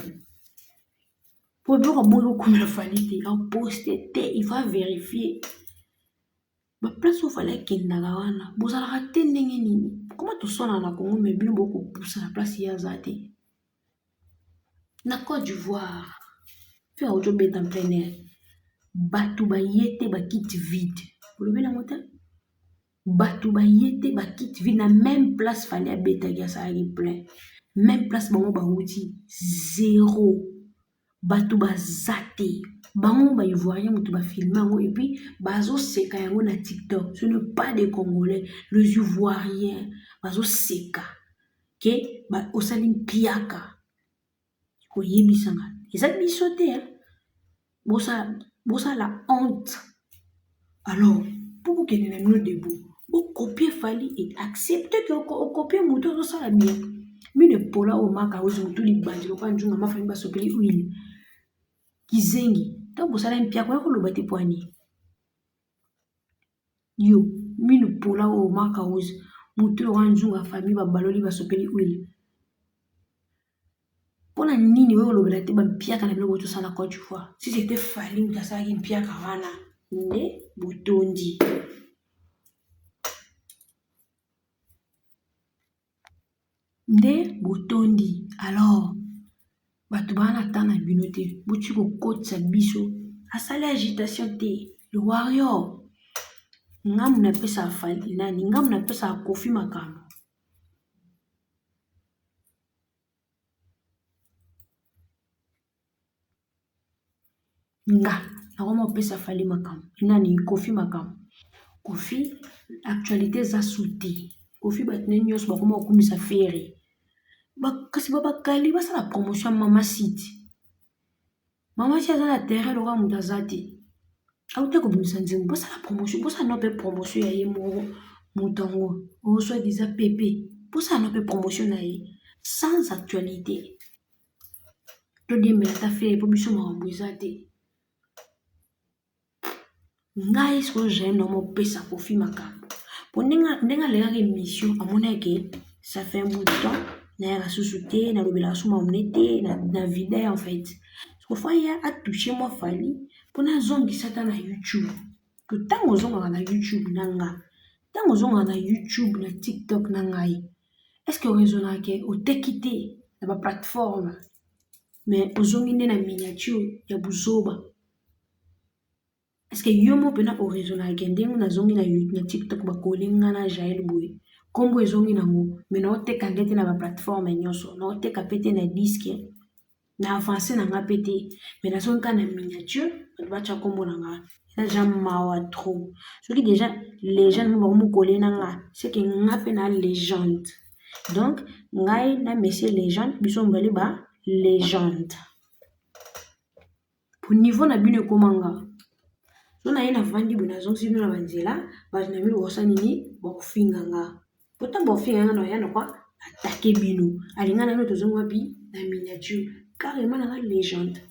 po biloko bongo komela fali te aposte te il faut vérifier baplace oyo fale akendaka wana bozalaka te ndenge nini koma tosona na Congo me bino bokopusa na place ye aza te na Côte d'Ivoire fe aojobeta en plein air bato baye te bakite vide olobi nango te bato baye te bakite vide na même place fale abetaki asalaki plein même place bango bauti zéro bato baza te bango baivoirien moto bafilme yango epuis bazoseka yango na TikTok ce n'est pas des Congolais les Ivoiriens bazoseka ke osali mpiaka koyebisanga eza biso te bosala honte alors pour bokende na bino debout bokopie fali et accepte ke okopie moto azosala bien mine pola omaka ozi motu libandi lokwa njunga mafami basopeli huile kizengi ntango bosala mpiaka oya koloba te poani yo mine pola omaka ozi motu lokwa njunga fami babaloli basopeli huile mpona nini oyo olobela te bampiaka na biloko tosala na Côte d'Ivoire si c'était fali moto asalaki mpiaka wana nde botondi nde botondi alors bato bana ta na bino te boti kokotisa biso asali agitation te le warrior ngamu napesa fali nani ngamu napesa Kofi makambo nga nakoma opesa fali makambo nani Kofi makambo Kofi actualité eza soute Kofi batine nyonso bakoma okumisa fere kasi babakali basala promotion ya Mama City aza na terrain loka moto aza te auta kobimisa nzembo bosala promotion bosala no mpe promotion ya ye moko moto yango oswadi eza pepe bosala no mpe promotion na ye sans actualité todiembela ta fere po biso makambo eza te ngai sikoyo jaye na mopesa Kofi makambo po ndenge alekaka émission amonake ça fait un bout de temps nayaka susu te nalobelaka so mamune te na vidéo en fait sikofa ye atouche mwa fali mpo nazongisa ta na YouTube ke ntango ozongaka na YouTube na nga ntango ozongaka na YouTube na TikTok na ngai estce oraisonnaka ke oteki te na baplateforme mais ozongi nde na miniature ya buzoba est-ce que yo mo pena oraisonnaka ke ndenge nazongi na TikTok bakolinga na Jael boye kombo ezongi nango me naoteka nde te na baplateforme nyonso naoteka pe te na diske na avance na nga pe te me nazongi ka na miniature bato batya kombo na nga eza ja mawa trop soki déjà légende mo bakomokole na nga seke nga mpe na légende donc ngai na monsieur légende biso mobali ba légende po niveau na bino ekomanga so na ye navandi boye nazongisi bino na banzela bato na bino bokosa nini bakofinga nga pourtant bofinga nga na ya nakwa atake bino alinga na bino tozongi wapi na miniature carrément na nga légende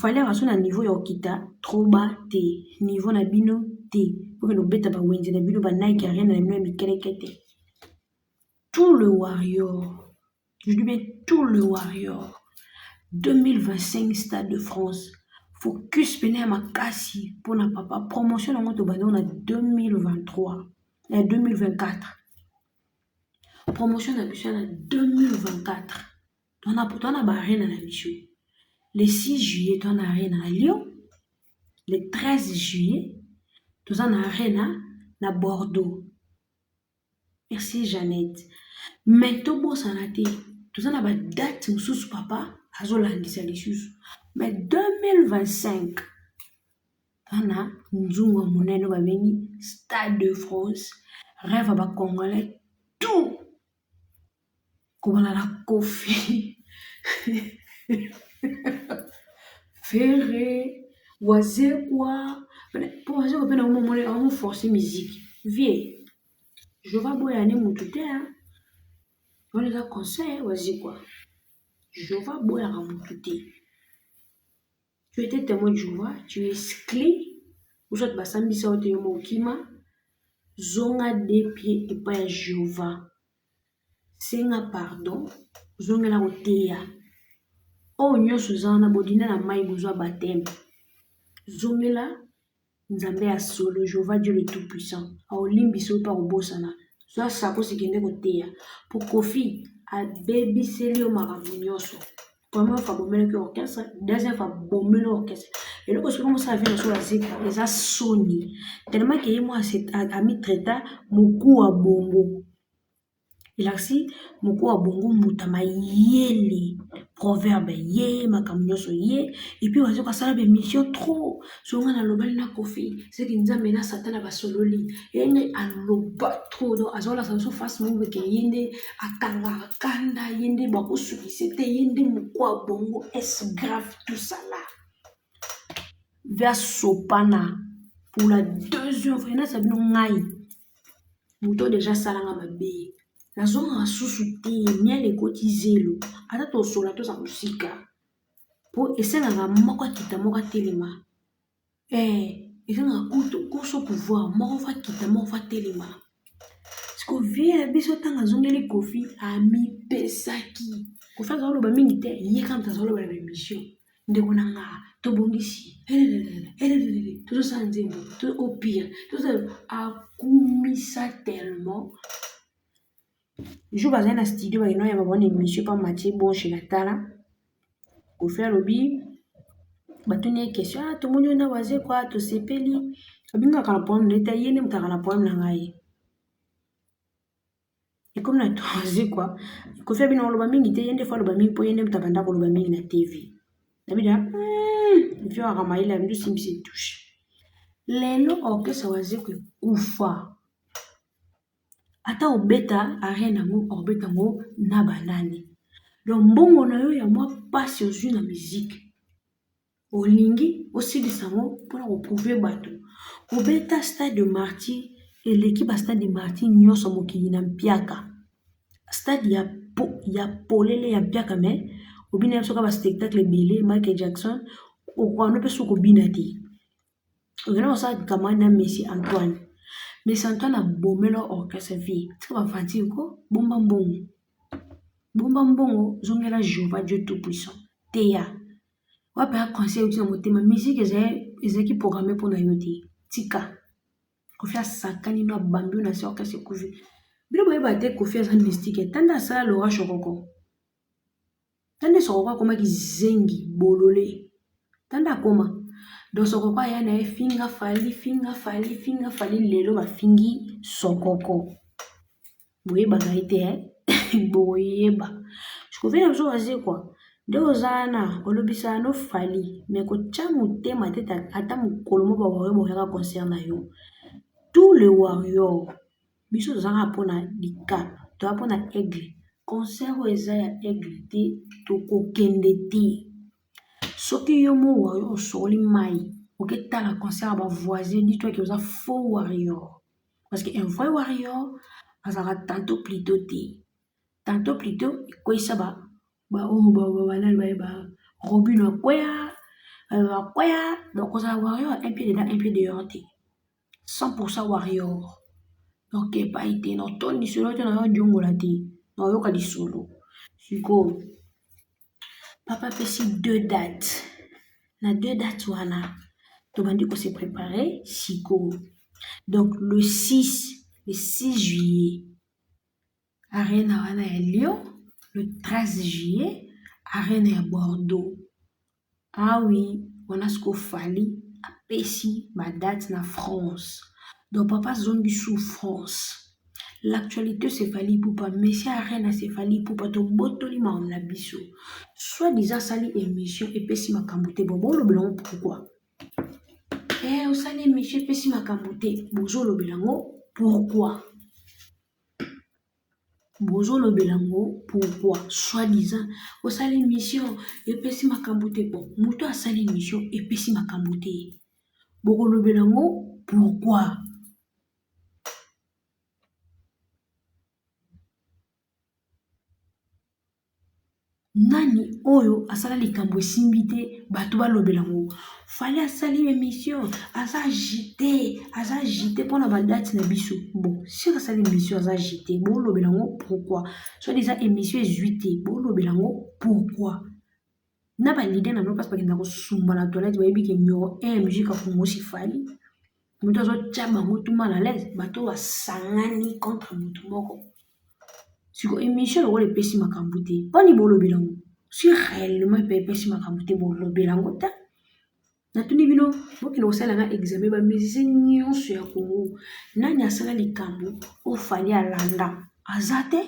fallait raso na niveau ya okita trop bas te niveau na bino te pour que nous beta ba wenze na bino ba Nike rien na bino mikeleke te tout le warrior je dis bien tout le warrior 2025 Stade de France focus pene ya makasi pona papa promotion na moto bando na 2023 na 2024 promotion na biso na 2024 on a ba arena na biso le 6 juillet on a arena à Lyon le 13 juillet on a arena na Bordeaux merci Jeannette mais to bossa na te on a ba date mususu papa azolandisa lisusu mais 2025 Ana nzungu monene babengi Stade de France, rêve ba Congolais tout. Kobana na Kofi Ferré, Wazekwa. Pour Wazekwa pe na momone on forcer musique. Vie, je vais boire ane mututé hein. On les a conseillé Wazekwa. Je vais boire à mututé. Tu étais témoin de Jéhovah, tu es clé. Vous êtes basambi sa ote yomo okima. Zonga de pieds et pas Jéhovah. Senga pardon. Zonga la oteya. Oh nyonso zana bodina na mai bozwa baptême. Zongela nzambe ya solo Jéhovah Dieu le tout puissant. Aolimbi so pa obosana. Zo sako sikende koteya. Po Kofi a bebiseli yo makambo nyonso. Première fois bomele orchestre, deuxième fois bomele orchestre. Et là, quand je commence à venir sur la zika, les a soni. Tellement que moi, a mis traita, moukou à bongo. Il a si, moukou à bongo, moutama yele. Proverbe ye, makamnyoso ye. Et puis, on va ça la mission trop. Sur on a l'obal na Kofi. C'est qu'il nous a mené Satan à sololi. Et il y a l'oba trop. Donc, à la ça se fasse même que yende, akanga, kanda, yende, bako suki. C'était yende, moukou à bongo. Est-ce grave tout ça là? Vers Sopana pour la deuxième fois, il y a ça ngai. Mouto déjà salanga mabe. La zone a sous-souté, miel et cotisé. Ata to sola to sa musika. Pour essayer de moko kita moko telema. Essayer de kuto koso pouvoir moko fa kita moko fa telema. Parce que vie biso tanga zongeli Kofi a mi pesaki. Kofi za lo ba mingi te, ye kam ta zo lo ba mission. Ndeko nanga to bongisi tout ça nzembo tout au pire tout ça akumisa tellement jour bazali na studio ba inoya babona émission pa Mathieu bon chez la tala ko faire lobby batuni question to moni na waze kwa to sepeli abinga kana pon leta yene mutaka na pon na ngai et comme na toze quoi ko faire bino loba mingi te yende fa loba mingi po yende mutaka ndako loba mingi na TV Nabida, vio akamaila mdu simsi touche. Lelo orkestra wazekwe kufa. Ata obeta arena ngo obeta ngo na banani. Donc mbongo na yo ya mwa passe ozwi na musique. Olingi osilisa ngo pona koprouver bato. Obeta Stade de Martyr et l'équipe à Stade de Martyr nyonso mokili na mpiaka. Stade ya polele ya mpiaka me obina soka ba spectacle belé Michael Jackson o kwa no peso ko binati ngena sa kamana Messi Antoine a bomelo orchestre vie tu va fanti ko bomba mbongo zongela Jéhovah Dieu tout puissant teya wa pa conseil uti na motema musique ezaki programmé pour na yoti tika ko faire sakani no bambi na sa orchestre ko vi bilo boye ba te ko faire ça mystique tanda ça Laura Chokoko. Tande sokokwa koma kizengi bolole. Tanda koma. Do sokokwa yana finga fali lelo ba fingi sokoko. Boyeba gaite boyeba. Skovena mso waze kwa. Nde zana olobisa no fali mais ko chamu tema teta ata mukolomo ba boyeba concerne na yo. Tous les warriors biso zanga pona dika, to pona aigle. Concert où Isaiah aigle te to kokende te soki yo mo warrior soli mai ok ta la concert ba voisin dis-toi que vous a faux warrior parce que un vrai warrior azara tantôt plutôt quoi ça ba Robin kwea donc ça warrior un pied dedans un pied dehors 100% warrior donc pas été non ton ni solo te na jongo la te non yoka di solo siko papa pesi 2 dates na 2 dates wana to bandi ko se préparer siko donc le 6 juillet arena wana ya Lyon le 13 juillet arena ya Bordeaux ah oui wana sko fali apesi ma date na France donc papa zongi sous France. L'actualité c'est Fally Ipupa, Messi Arena c'est Fally Ipupa, to botoli ma na biso. Soit disant sali émission et pesi makambo te bobo le blanc pourquoi? osali émission epesi makambo te, bozolobela yango pourquoi? Bozolobela yango pourquoi? Soi-disant osali émission epesi makambo te. Bon, moto asali émission epesi makambo te, bokolobela yango pourquoi? Nani oyo asala likambo esimbi te bato balobela yango? Fallait asali émission aza agité mpona badate na biso. Bon, si asali émission aza agité, bolobela yango pourquoi? Soit disant émission ezwi te, bolobela yango pourquoi? Na balide na bino mpasi bakenda kosumba na toilette bayebi ke numéro 1 ya musique akongo sifali, moto azotia bango tout mal à l'aise, bato basangani contre moto moko. Siko émission lokola epesi makambo te, mponi bolobela yango? Si réellement mpe epesi makambo te, bolobela yango ta. Natuni bino bokende kosalanga examen bamusicien nyonso ya Congo, nani asala likambo ofali alanda aza te?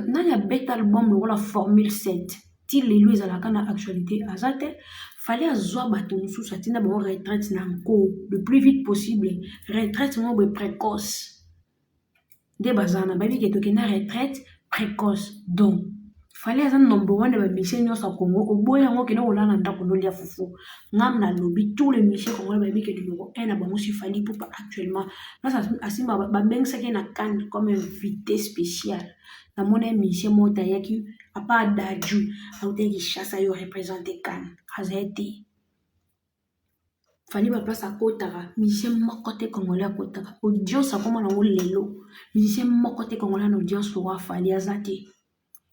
Nani abeta album lokola formule 7 ti lelo ezalaka na actualité aza te? Fallait azwa bato mosusu atinda bango retraite na nko le plus vite possible, retraite moko boye précoce nde bazana bayebi ke tokenda retraite précoce. Donc fallait aza number 1 ya bamusicien nyonso ya Congo, oboya yango okende kolala na ndako nolia fufu. Ngam na lobi tous les musiciens congolais bayebi ke numéro 1 na bango sifali pupa actuellement asimba babengisaki na CAN comme invité spécial. Namona musicien moko ayaki apa Dadju autaki Kinshasa yo représenter CAN aza te. Fallait ba place akotaka musicien moko te congolais akotaka audience akoma nango lelo, musicien moko te congolais na audience roi fallait aza te.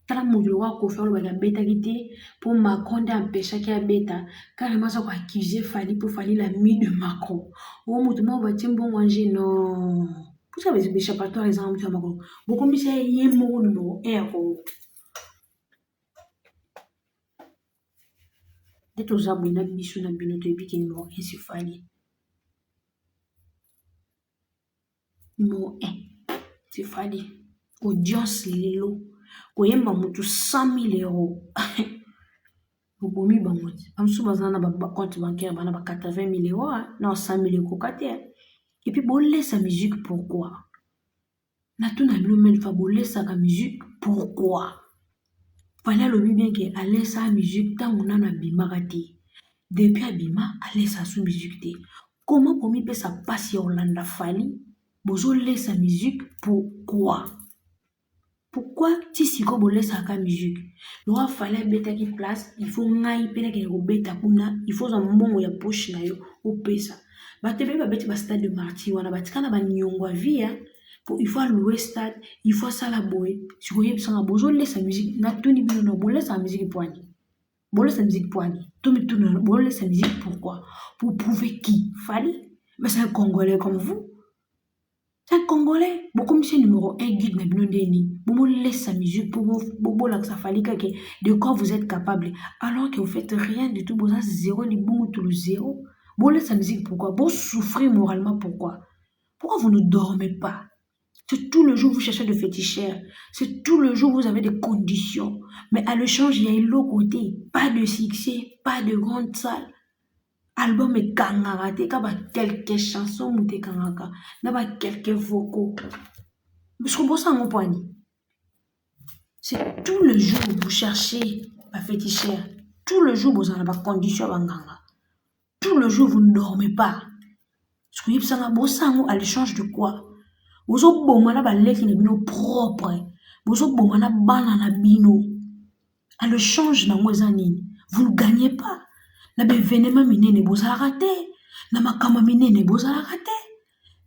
Tala moto lokola Koffi Olomide abetaki te mpo Macron nde ampeshaki abeta, carrément aza koaccuse Fally mpo Fally l'ami de Macron. O moto moko batie mbongo anje non pusa béchappatoire eza moto ya Macron, bokombisa ye moko numéro 1 ya Congo. Nde toza boye na biso na bino toyebi ke numéro 1 si Fally. Numéro 1 si Fally. Audience lelo koyemba motu 100 000 euros. Bobomi bango te. Bamosusu baza na bacompte bancaire bana ba 80 000 euros na 100 000 ekoka te. Et puis bolesa musique pourquoi? Natuna bino mele fa bolesaka musique pourquoi? Fallait alobi bien ke alesa musique ntango nano abimaka te. Depuis abima alesa su musique te. Comment komi pesa pasi ya olanda Fally bozolesa musique pourquoi? Pourquoi ti siko bolesaka musique? Loa Fally abetaki place, il faut ngai pene ke kobeta kuna, il faut za mbongo ya poche na yo opesa. Bato pe babeti ba stade de Martyr wana batikana ba nyongo via pour il faut louer stade, il faut sala boy. Siko yebisanga bozolesa musique na tuni bino no bolesa musique poani. Bolesa musique poani. Tomi tuna bolesa musique pourquoi? Pour prouver qui? Fally? Mais c'est un Congolais comme vous. C'est un Congolais. Beaucoup monsieur numéro 1 guide na bino ndeni. Bomo laisse sa musique pour bobo la ça Fally que de quoi vous êtes capable alors que vous faites rien du tout. Vous avez zéro ni bon tout le zéro. Bon laisse sa musique pourquoi? Vous souffrez moralement pourquoi? Pourquoi vous ne dormez pas? C'est tout le jour vous cherchez de féticheurs. C'est tout le jour vous avez des conditions. Mais à l'échange, il y a l'autre côté. Pas de succès, pas de grande salle. Album est kangara, kaba quelques chansons mouté kangaka, naba quelques vocaux. Parce que vous savez mon point. C'est tout le jour vous cherchez un féticheur. Tout le jour vous avez des conditions banganga. Tout le jour vous ne dormez pas. Parce que vous savez à l'échange de quoi? Vous avez bomana ba leki na bino propre. Vous avez bomana banana bino. À l'échange na mwezanini. Vous ne gagnez pas. Na bevenema minene bozalaka te, na makama minene bozalaka te,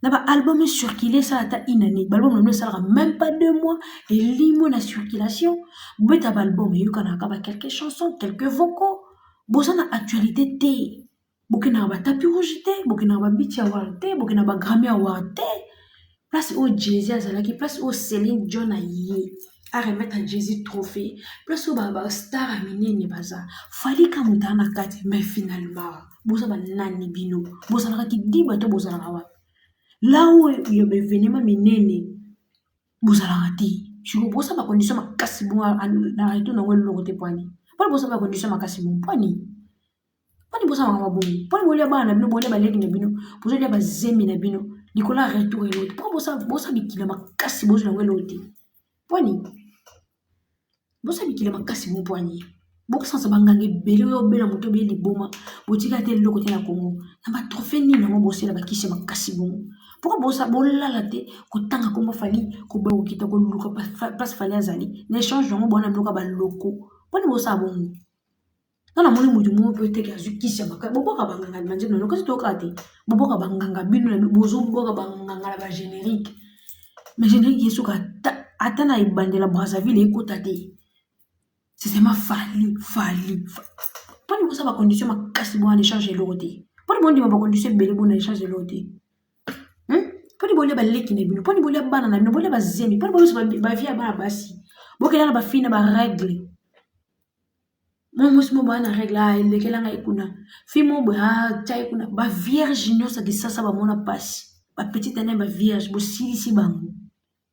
na ba album circulé ça ata inane, album ne sera même pas 2 mois et limo na circulation, beta album yokana ka ba quelques chansons, quelques vocaux, bozana actualité te, bokena ba tapis rouge te, bokena ba beat award te, bokena ba Grammy award te, place au Jay-Z azalaki, place au Céline Dion aye. À remettre à Jésus trophée, plus au baba star à minene baza. Fallait qu'à montana kati, mais finalement, bosa banani bino, bosa naka ki di bato bosa naka. Là où il y a événement minene, bosa naka ti. Je vous bosa ba condition ma kasi bon na reto na welo côté poani. Pas bosa ba condition ma kasi bon poani. Poni bosa makamba bongo. Poni bolia bana na bino bolia baleki na bino. Bozolia bazemi na bino. Likola retour elote. Poni bosa bikila makasi bozo nango elote. Poni bosa bikila makasi mo poni. Bokosansa banganga ebele oyo obela moto obe liboma botika te eloko te na Congo na batrofe nini nango bosela bakisi makasi bongo poko bolala te kotanga kombo fali koboya kokita koluka place fali azali na échange nango bwana biloka baloko mponi bosala bongo nga namoni motu moko mpe teke azwi kisi ya makasi boboka banganga manzembo nano kasi toyoka te boboka banganga bino na bozoboka banganga na bagénérique mais générique ye soki ata na ebandela Brazzaville ekota te. C'est seulement fali. Pas de ça, ma condition, ma casse, moi, en échange de l'autre. Pas de bon, ma condition, belle, bon, en échange de l'autre. Pas de bon, les balais qui n'est pas, pas de bon, les bananes, ne bolez pas zémi, pas de bon, ma vie à ma bassi. Bon, qu'elle a ma fille, ma règle. Moi, je me na règle, ah, il est qu'elle a écouna. Fille, mon bois, t'as écouna. Ba vierge, non, ça, que ça va mon passe. Ma petite année, ma vierge, bo si bango.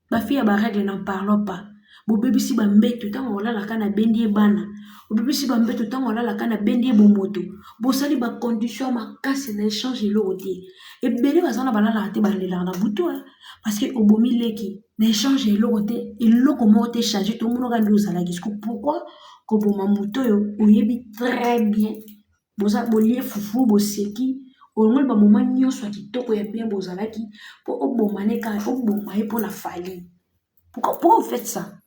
Ba fille, ma règle, n'en parlons pas. Bo bébé si ba mbeto tango olala kana bendi bana bo bébé si ba mbeto tango olala kana bendi bomoto bo sali ba condition makasi na échange eloko te ebele bazana balala te balela na butu parce que obomi leki na échange eloko te eloko moko te changer to mono kandi ozalaki pourquoi ko boma moto yo oyebi très bien boza bolie fufu boseki olongoli ba moment nyonso ya kitoko ya bien bozalaki po oboma ne ka oboma ye mpona fali pourquoi vous faites ça?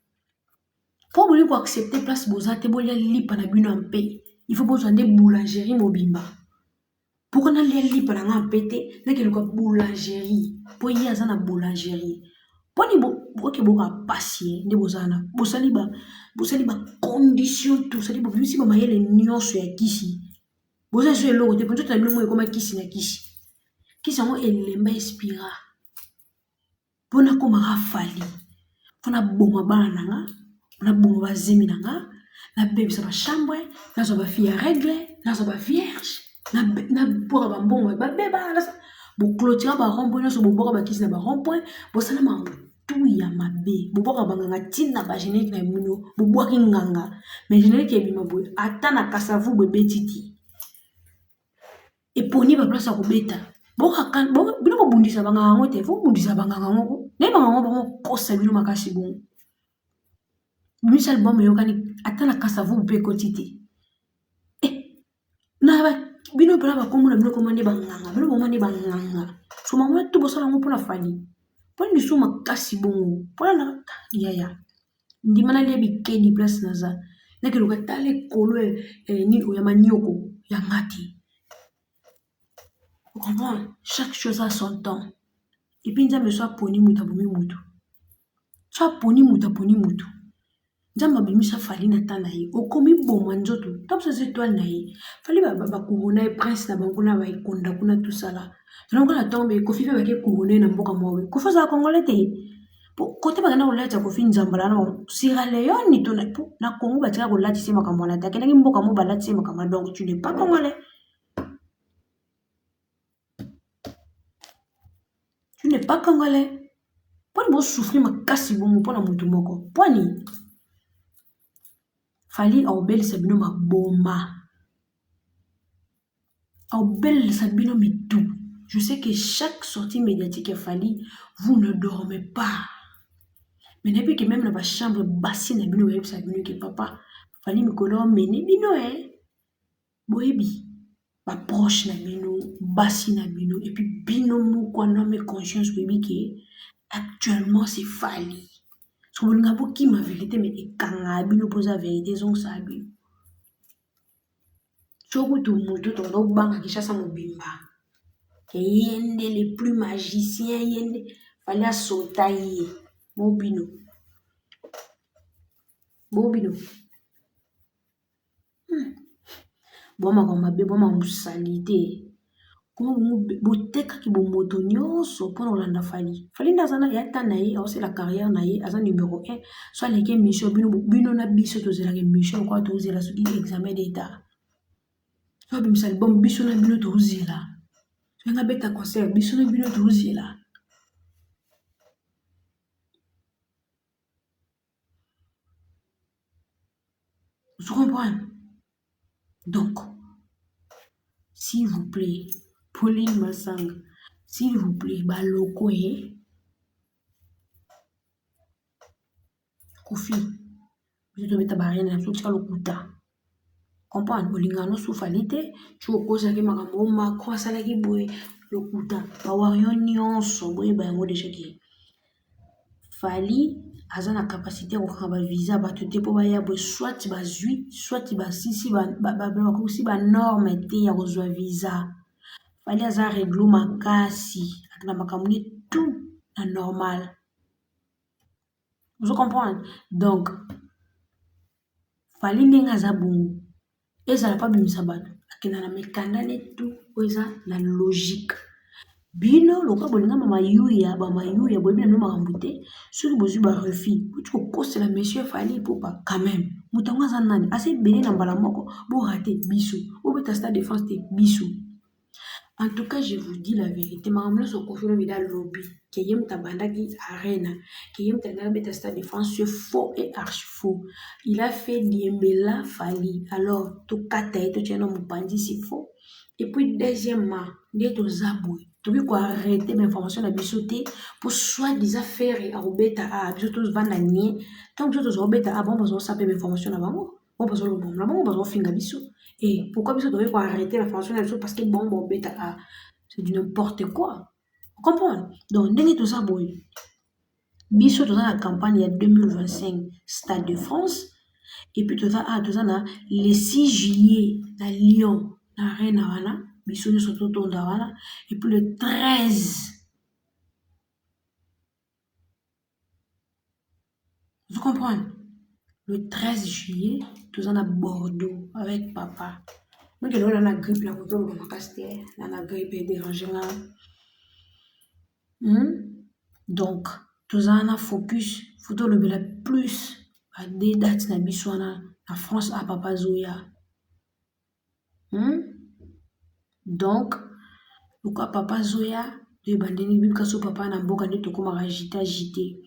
Pour vous accepter place bozate bolia lipa na bino en paix. Il faut besoin de boulangerie mobimba. Pour qu'on a lipa na en pété, na quelque boulangerie. Pour y a na boulangerie. Pour ni ok boka passer de bozana. Bosali ba condition tout, sali bo bisi ba mayele nyonso ya kisi. Boza so elo te ponto ta bino comme kisi na kisi. Kisi ngo elemba expira. Pona koma rafali. Pona boma bana nga. Na bongo bazemi na nga na bebisa bachambre nazwa bafille ya règle nazwa bavierge na boka bambongo babeba boclotira barompoint nyonso boboka bakisi na barompoint bosala mamutu ya mabe boboka banganga ntina bagénérique na bino bobwaki nganga mais générique ebima boye ata na kasavu bebeti ti eponi baplace ya kobeta bino bobundisa banganga ngo te fo bobundisa banganga ngo naye banganga bango kosa bino makasi bongo Miss album yokani atana kasavu pe kotiti. Na bino pela ba komuna bino komande banganga, bino komande banganga. So mama tu bosala ngo pona fali. Poni biso makasi bongo. Pona na yaya. Ndimana lia bikedi place naza. Na ke lokatale kolo ni ya manioko ya ngati. Vous comprenez? Chaque chose a son temps. Et puis nzambe so aponi mutu abomi mutu. So aponi mutu aponi mutu. Nzambe abimisa fali na tana ye okomi boma nzoto tapsa étoile na ye fali ba couronne e prince na bango na ba ikonda kuna tout ça là donc la tombe kofi pe ba ke couronne na mboka mwawe kofi za congolais te côté ba kana kolata kofi nzambala na Sierra Leone to na Congo ba tika kolata sima makambo na ta kenaki mboka mo balati sima makambo donc tu n'es pas congolais tu n'es pas congolais poni bo souffrir makasi bongo pona mutu moko poni fali aobelisa bino maboma aobelisa bino mitu je sais que chaque sortie médiatique fali vous ne dormez pas mais depuis que même dans la chambre basse na bino yebisa bino que papa fali mikolo mene bino boyebi ba proche na bino basse na bino et puis bino moko na mes conscience boyebi que actuellement c'est fali so bolinga boki ma vérité mais ekanga bino posa vérité zonsa bino soki tu moto tondo banga kishasa mobimba yende les plus magiciens yende fali asota ye bobino boma kwa mabe boma musali te kuma botekaki bomoto nyonso mpona kolanda fali nde aza ya ta na ye aosala carrière na ye aza numéro 1 so aleki émission bino na biso tozelaka émission lokwa tozela soki examen d'état so abimisa album biso na bino tozela soki abeta concert biso na bino tozela tu comprends donc s'il vous plaît, Pauline Massang, s'il vous plaît, baloko Kofi, biso tobeta barene na biso tika lokuta. Comprendre bolinga nyonso ofali te ti okozaki makambo oyo Macron asalaki boye lokuta bawario nyonso boyeba yango deja ke fali aza na capacité ya kokanga bavisa bato te mpo baya boye soit bazwi soit basisi bakosi banorme te ya kozwa visa. Fali aza reglo makasi na makambo ne tout na normal. Vous comprenez? Donc fali ndenge aza bongo ezala pa bimisa bato akenda na mikanda ne tout oyo eza na logique. Bino lokola bolinga bamayuya boyebi na bino makambo te soki bozwi barefus boti kokosela monsieur Fally Ipupa quand même moto yango aza nani asa ebele na mbala moko borate biso bobeta Stade de France te biso. En tout cas, je vous dis la vérité. Maman se confirme dans le lobby. Que yem tabandaki arena. Que yem tabandaki Stade de France. C'est faux et archi faux. Il a fait Diembela Fally. Alors, tout kataye, tout tient mon pandi, c'est faux. Et puis, deuxièmement, n'est aux zaboué. Tu veux quoi arrêter l'information de bisoté pour soi-disant faire à Robeta à bisotos vananier. Tant que bisotos Robeta à bon, parce qu'on s'appelle l'information là-bas. Bon, parce qu'on bon, là-bas, parce qu'on finit biso. Et pourquoi biso devrait arrêter l'information là-dessus parce que bon, bêta à c'est du n'importe quoi. Vous comprenez? Donc, dès tout ça, boy. Biso dans la campagne il 2025 Stade de France. Et puis tout ça, le 6 juillet à Lyon, la Reine Havana. Biso nous sommes tout Havana. Et puis le 13. Vous comprenez? Le 13 juillet, tout ça à Bordeaux avec papa. Moi, je la grippe, la photo, le macaster, la grippe est dérangée. Donc, tout ça, on a focus, photo le plus à des dates na biswana, la France à Papa Zoya. Donc, pourquoi Papa Zoya, de bandeni, bim kaso papa na mboka de toko agité.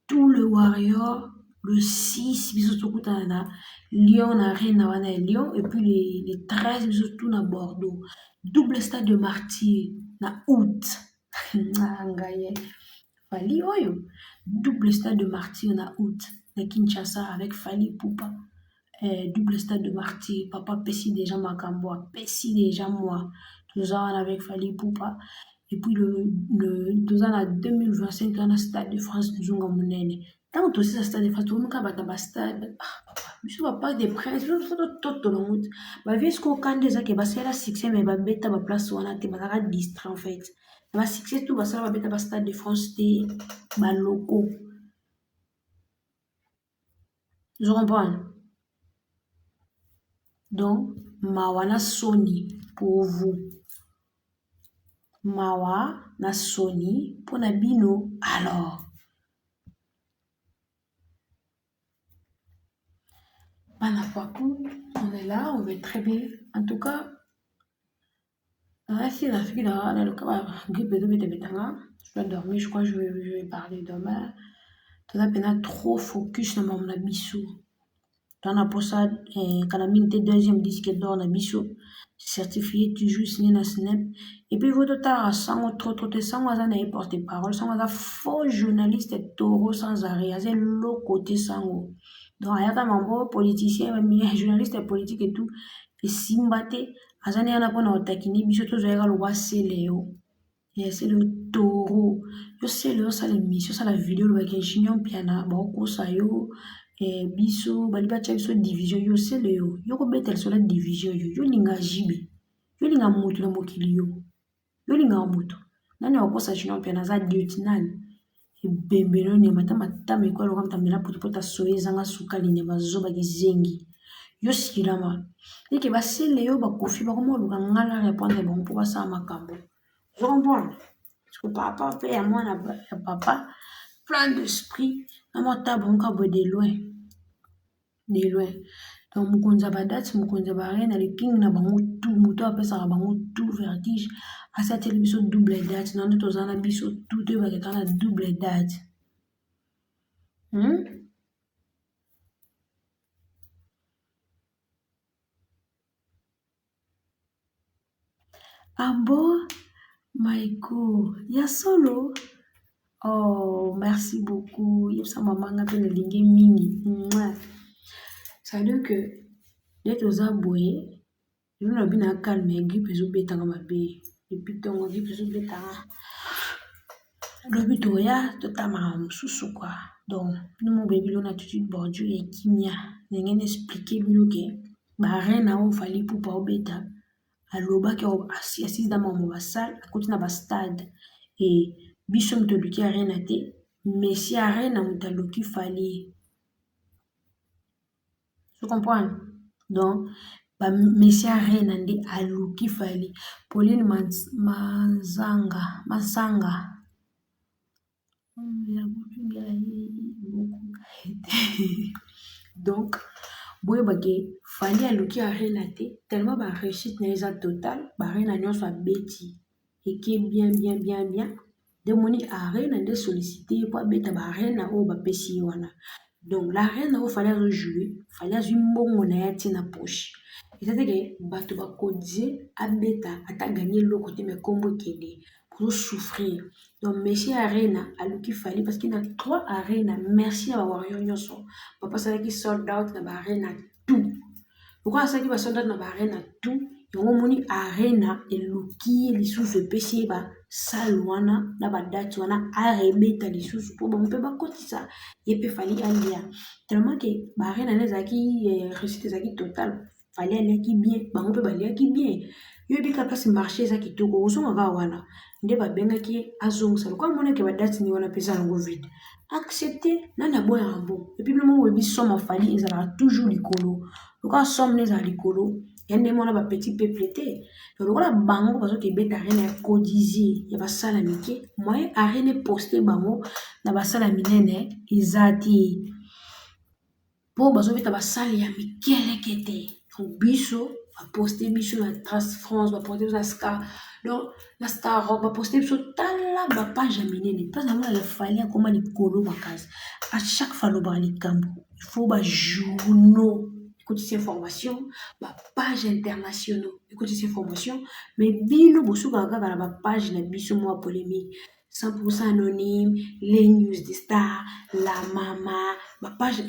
Tout le warrior, le 6, biso tokuta na Lyon, na Reine na Lyon, et puis les 13, biso tout na Bordeaux. Double stade de martyr, na août. Fally oyo. Double stade de martyr na août. Na Kinshasa avec Fally Ipupa. Double stade de martyr. Papa Pessi déjà Makamboa. Pessi déjà moi. Tout ça avec Fally Ipupa. Et puis tout ça en 2025 on a Stade de France Nzunga Munene. Tant que aussi Stade de France, tout le monde a battu stade. Je ne pas des princes. Je ne sais pas tout le monde. Ma vie est-ce qu'on a déjà que c'est la succès mais ba bête ba place où on a te ba distrait en fait. Ma succès tout ba ça ba bête ba Stade de France te ba loco. Je comprends. Donc mawana Sony pour vous. Mawa na Sony pour na bino. Alors Panapakou, on est là, on va très bien. En tout cas, si la fille dans le cas, je dois dormir, je crois que je vais parler demain. Tu as trop focus dans mon abissou. Tu as pour ça, quand la mine deuxième disque d'or na biso, certifié toujours signé na Snap. Et puis vous totala sans trop sans waza na porte-parole, sans waza faux journaliste et taureau sans arrêt, c'est l'autre côté sans. Donc ayaka mambo politicien, journaliste politique et tout, et simbate, azani yana pona otakini biso to zoyaka lo waseleo. Et c'est le taureau. Yo c'est le ça l'émission, ça la vidéo le avec Junior Piana, bako sayo. Biso baliba tia biso division yo sele yo ko betel sur la division yo linga jibe yo linga mutu na mokili yo linga mutu nani wakosa junior pia naza lieutenant ebembelo ne matama ekwalo kama tamela potopota soyeza nga sukali ne bazoba kizengi yo sikilama eke basele yo bakofi bakoma luka ngala répondre bon pour ça makambo je comprends parce que papa pe ya mwana ya papa plein d'esprit na mota bonka bo de loin. Donc mukonza badate mukonza barena le king na bango tout moto apesa bango tout vertige asa biso double date na ndo tozana biso tout te baketana double date. Ah bon? Maïko, ya solo? Oh, merci beaucoup. Ça maman a fait le lingue mini. Mouah. Ça veut dire que dès que vous avez nous avons bien calme, grippe et bêta dans ma baie. Depuis ton grippe et bêta. Le but de ta maman sous quoi. Donc, nous mon bébé on a tout de suite bordure et kimia. N'engin expliquer bilo que ba reine a fallait pour pas bêta. Aloba ki assise dans mon basal à côté na ba stade et biso mutoluki arena te messi arena mutaloki fallait. Tu comprends? Donc, ba messi arena ndi aluki fallait. Pauline Masanga. Donc, boye bake fali aluki arena te tellement ba réussite na eza total ba arena nyonso abeti eke bien de moni arena nde sollicité po abeta ba arena oyo bapesi ye wana. Donc la arena oyo fali azojouer fali azwi mbongo na ye atie na poche eza te ke bato bakodie abeta ata gagné eloko te mais kombo ekende souffrir. Donc Messi Arena aluki fali parce qu'il y a 3 arena merci à Warrior nyonso papa salaki sold out na ba arena tout. Pourquoi asalaki ba sold out na ba arena tout? Yango moni arena eluki lisusu epesi ba salle wana na ba date wana arebeta lisusu po ba mpe bakotisa ye pe fali alia tellement que ba arena nezaki réussite ezaki total fali aliaki bien bango mpe baliaki bien yo bika place marché eza kitoko ozonga kaka wana nde babengaki ye azongisa lokola moneke badati ni wana mpenza yango vide accepte nani aboya yango epuis biloko oyebi somme afali ezalaka toujours likolo lokola somme ne ezala likolo ya nde mwana bapetit peuple te lokola bango bazoki ebeta arena ya codisie ya basala mike moyen arena eposte bango na basala minene eza te mpo bazobeta basale ya mikeleke te biso baposte biso na Trace France baposte biso na Scar donc na Star Rock baposte biso tala bapage ya minene place nango efali akoma likolo makasi à chaque fois alobaka likambo il faut bajournaux ekotisi information bapage internationaux ekotisi information mais bino bosukaka kaka na bapage na biso mwa polémique 100% anonyme les news de star la mama bapage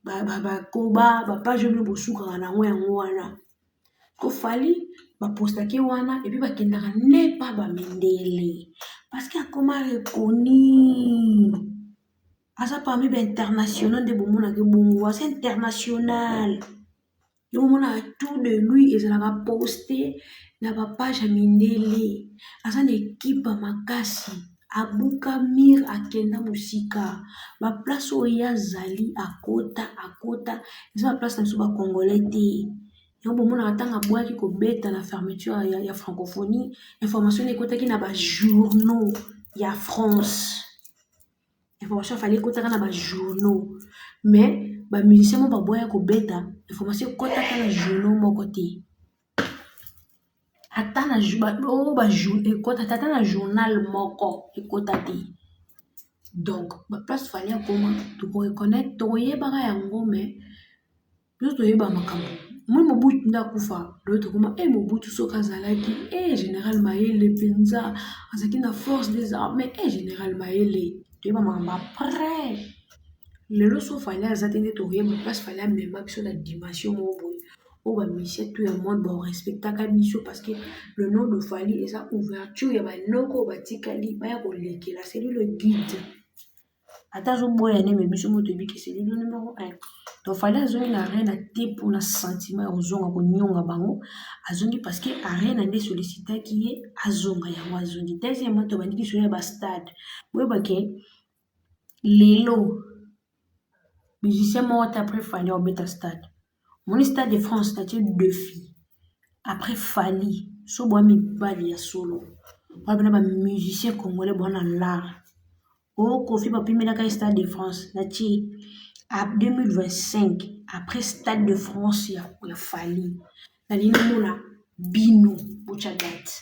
bakoba bapage oyo bosukaka nango yango wana kofali bapostaki wana epuis bakendaka ne pa bamendele parce que akoma reconi aza parmi bainternational nde bomonaka bongo aza international yo bomonaka tout de lui ezalaka poste na bapage ya mindele aza na ekipe ya makasi abuka mire akenda mosika baplace oyo azali akota eza baplace na biso bacongolais te yango bomonaka ntango abwaki kobeta na fermeture ya francophonie information ekotaki na bajournaux ya France information afali ekotaka na bajournaux mais bamusicien mo babwaya kobeta information ekotaka na journaux moko te ata na journal moko ekota te donc baplace fali akoma tokoreconnaitre tokoyebaka yango mais biso toyeba makambo moi mobutu nde akufa loyo tokoma mobutu soki azalaki général mayele mpenza azalaki na force des armées général mayele toyeba makambo après lelo so fali aza te nde tokoyeba place fali amema biso na dimension moko boye oyo bamisien tout ya monde barespectaka biso parce que le nom de fali eza ouverture ya banoko oyo batikali baya kolekela c'est lui le guide ata azoboya nde me biso mo toyebi c'est lui le numéro 1 donc fali azongi na arena te mpona sentiment ya kozonga konyonga bango azongi parce que arena nde sollicitaki ye azonga yango azongi deuxièmement tobandiki soyo ya bastade boyebake lelo musicien moko te après fali obeta stade moni stade de France natie 2 filles après fali so boya mibali ya solo wana bana bamusicien congolais bwana l'art Kofi bapimelaka stade de France natie à 2025 après stade de France ya fali nalingi mona bino botya date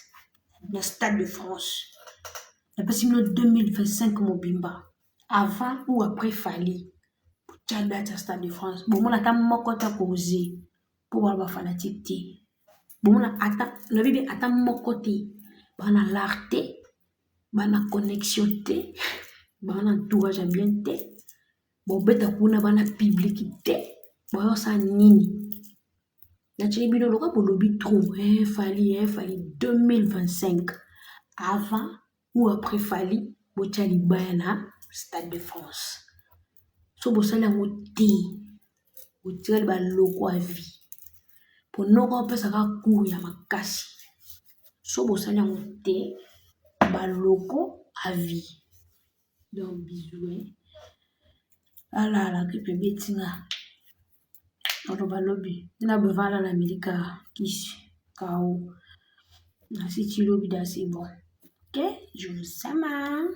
na stade de France napesi bino 2025 mobimba avant ou après fali botya date ya stade de France bomona ata moko ta koze mpo bana bafanatique te bomona ata na bibi ata moko te bana l'art te bana connexion te bana entourage ya bien te bobeta kuna bana public te boyosa nini natiki bino loka bolobi trop fali 2025 avant ou après fali botia libaya na Stade de France so bosali yango te botikali baloko ya vie mpo noko opesaka cour ya makasi so bosali yango te baloko à vie donc bisous alala kepe betinga balobi tina bevala la milika kisi kao nasi chilobi da c'est bon ok je vous aime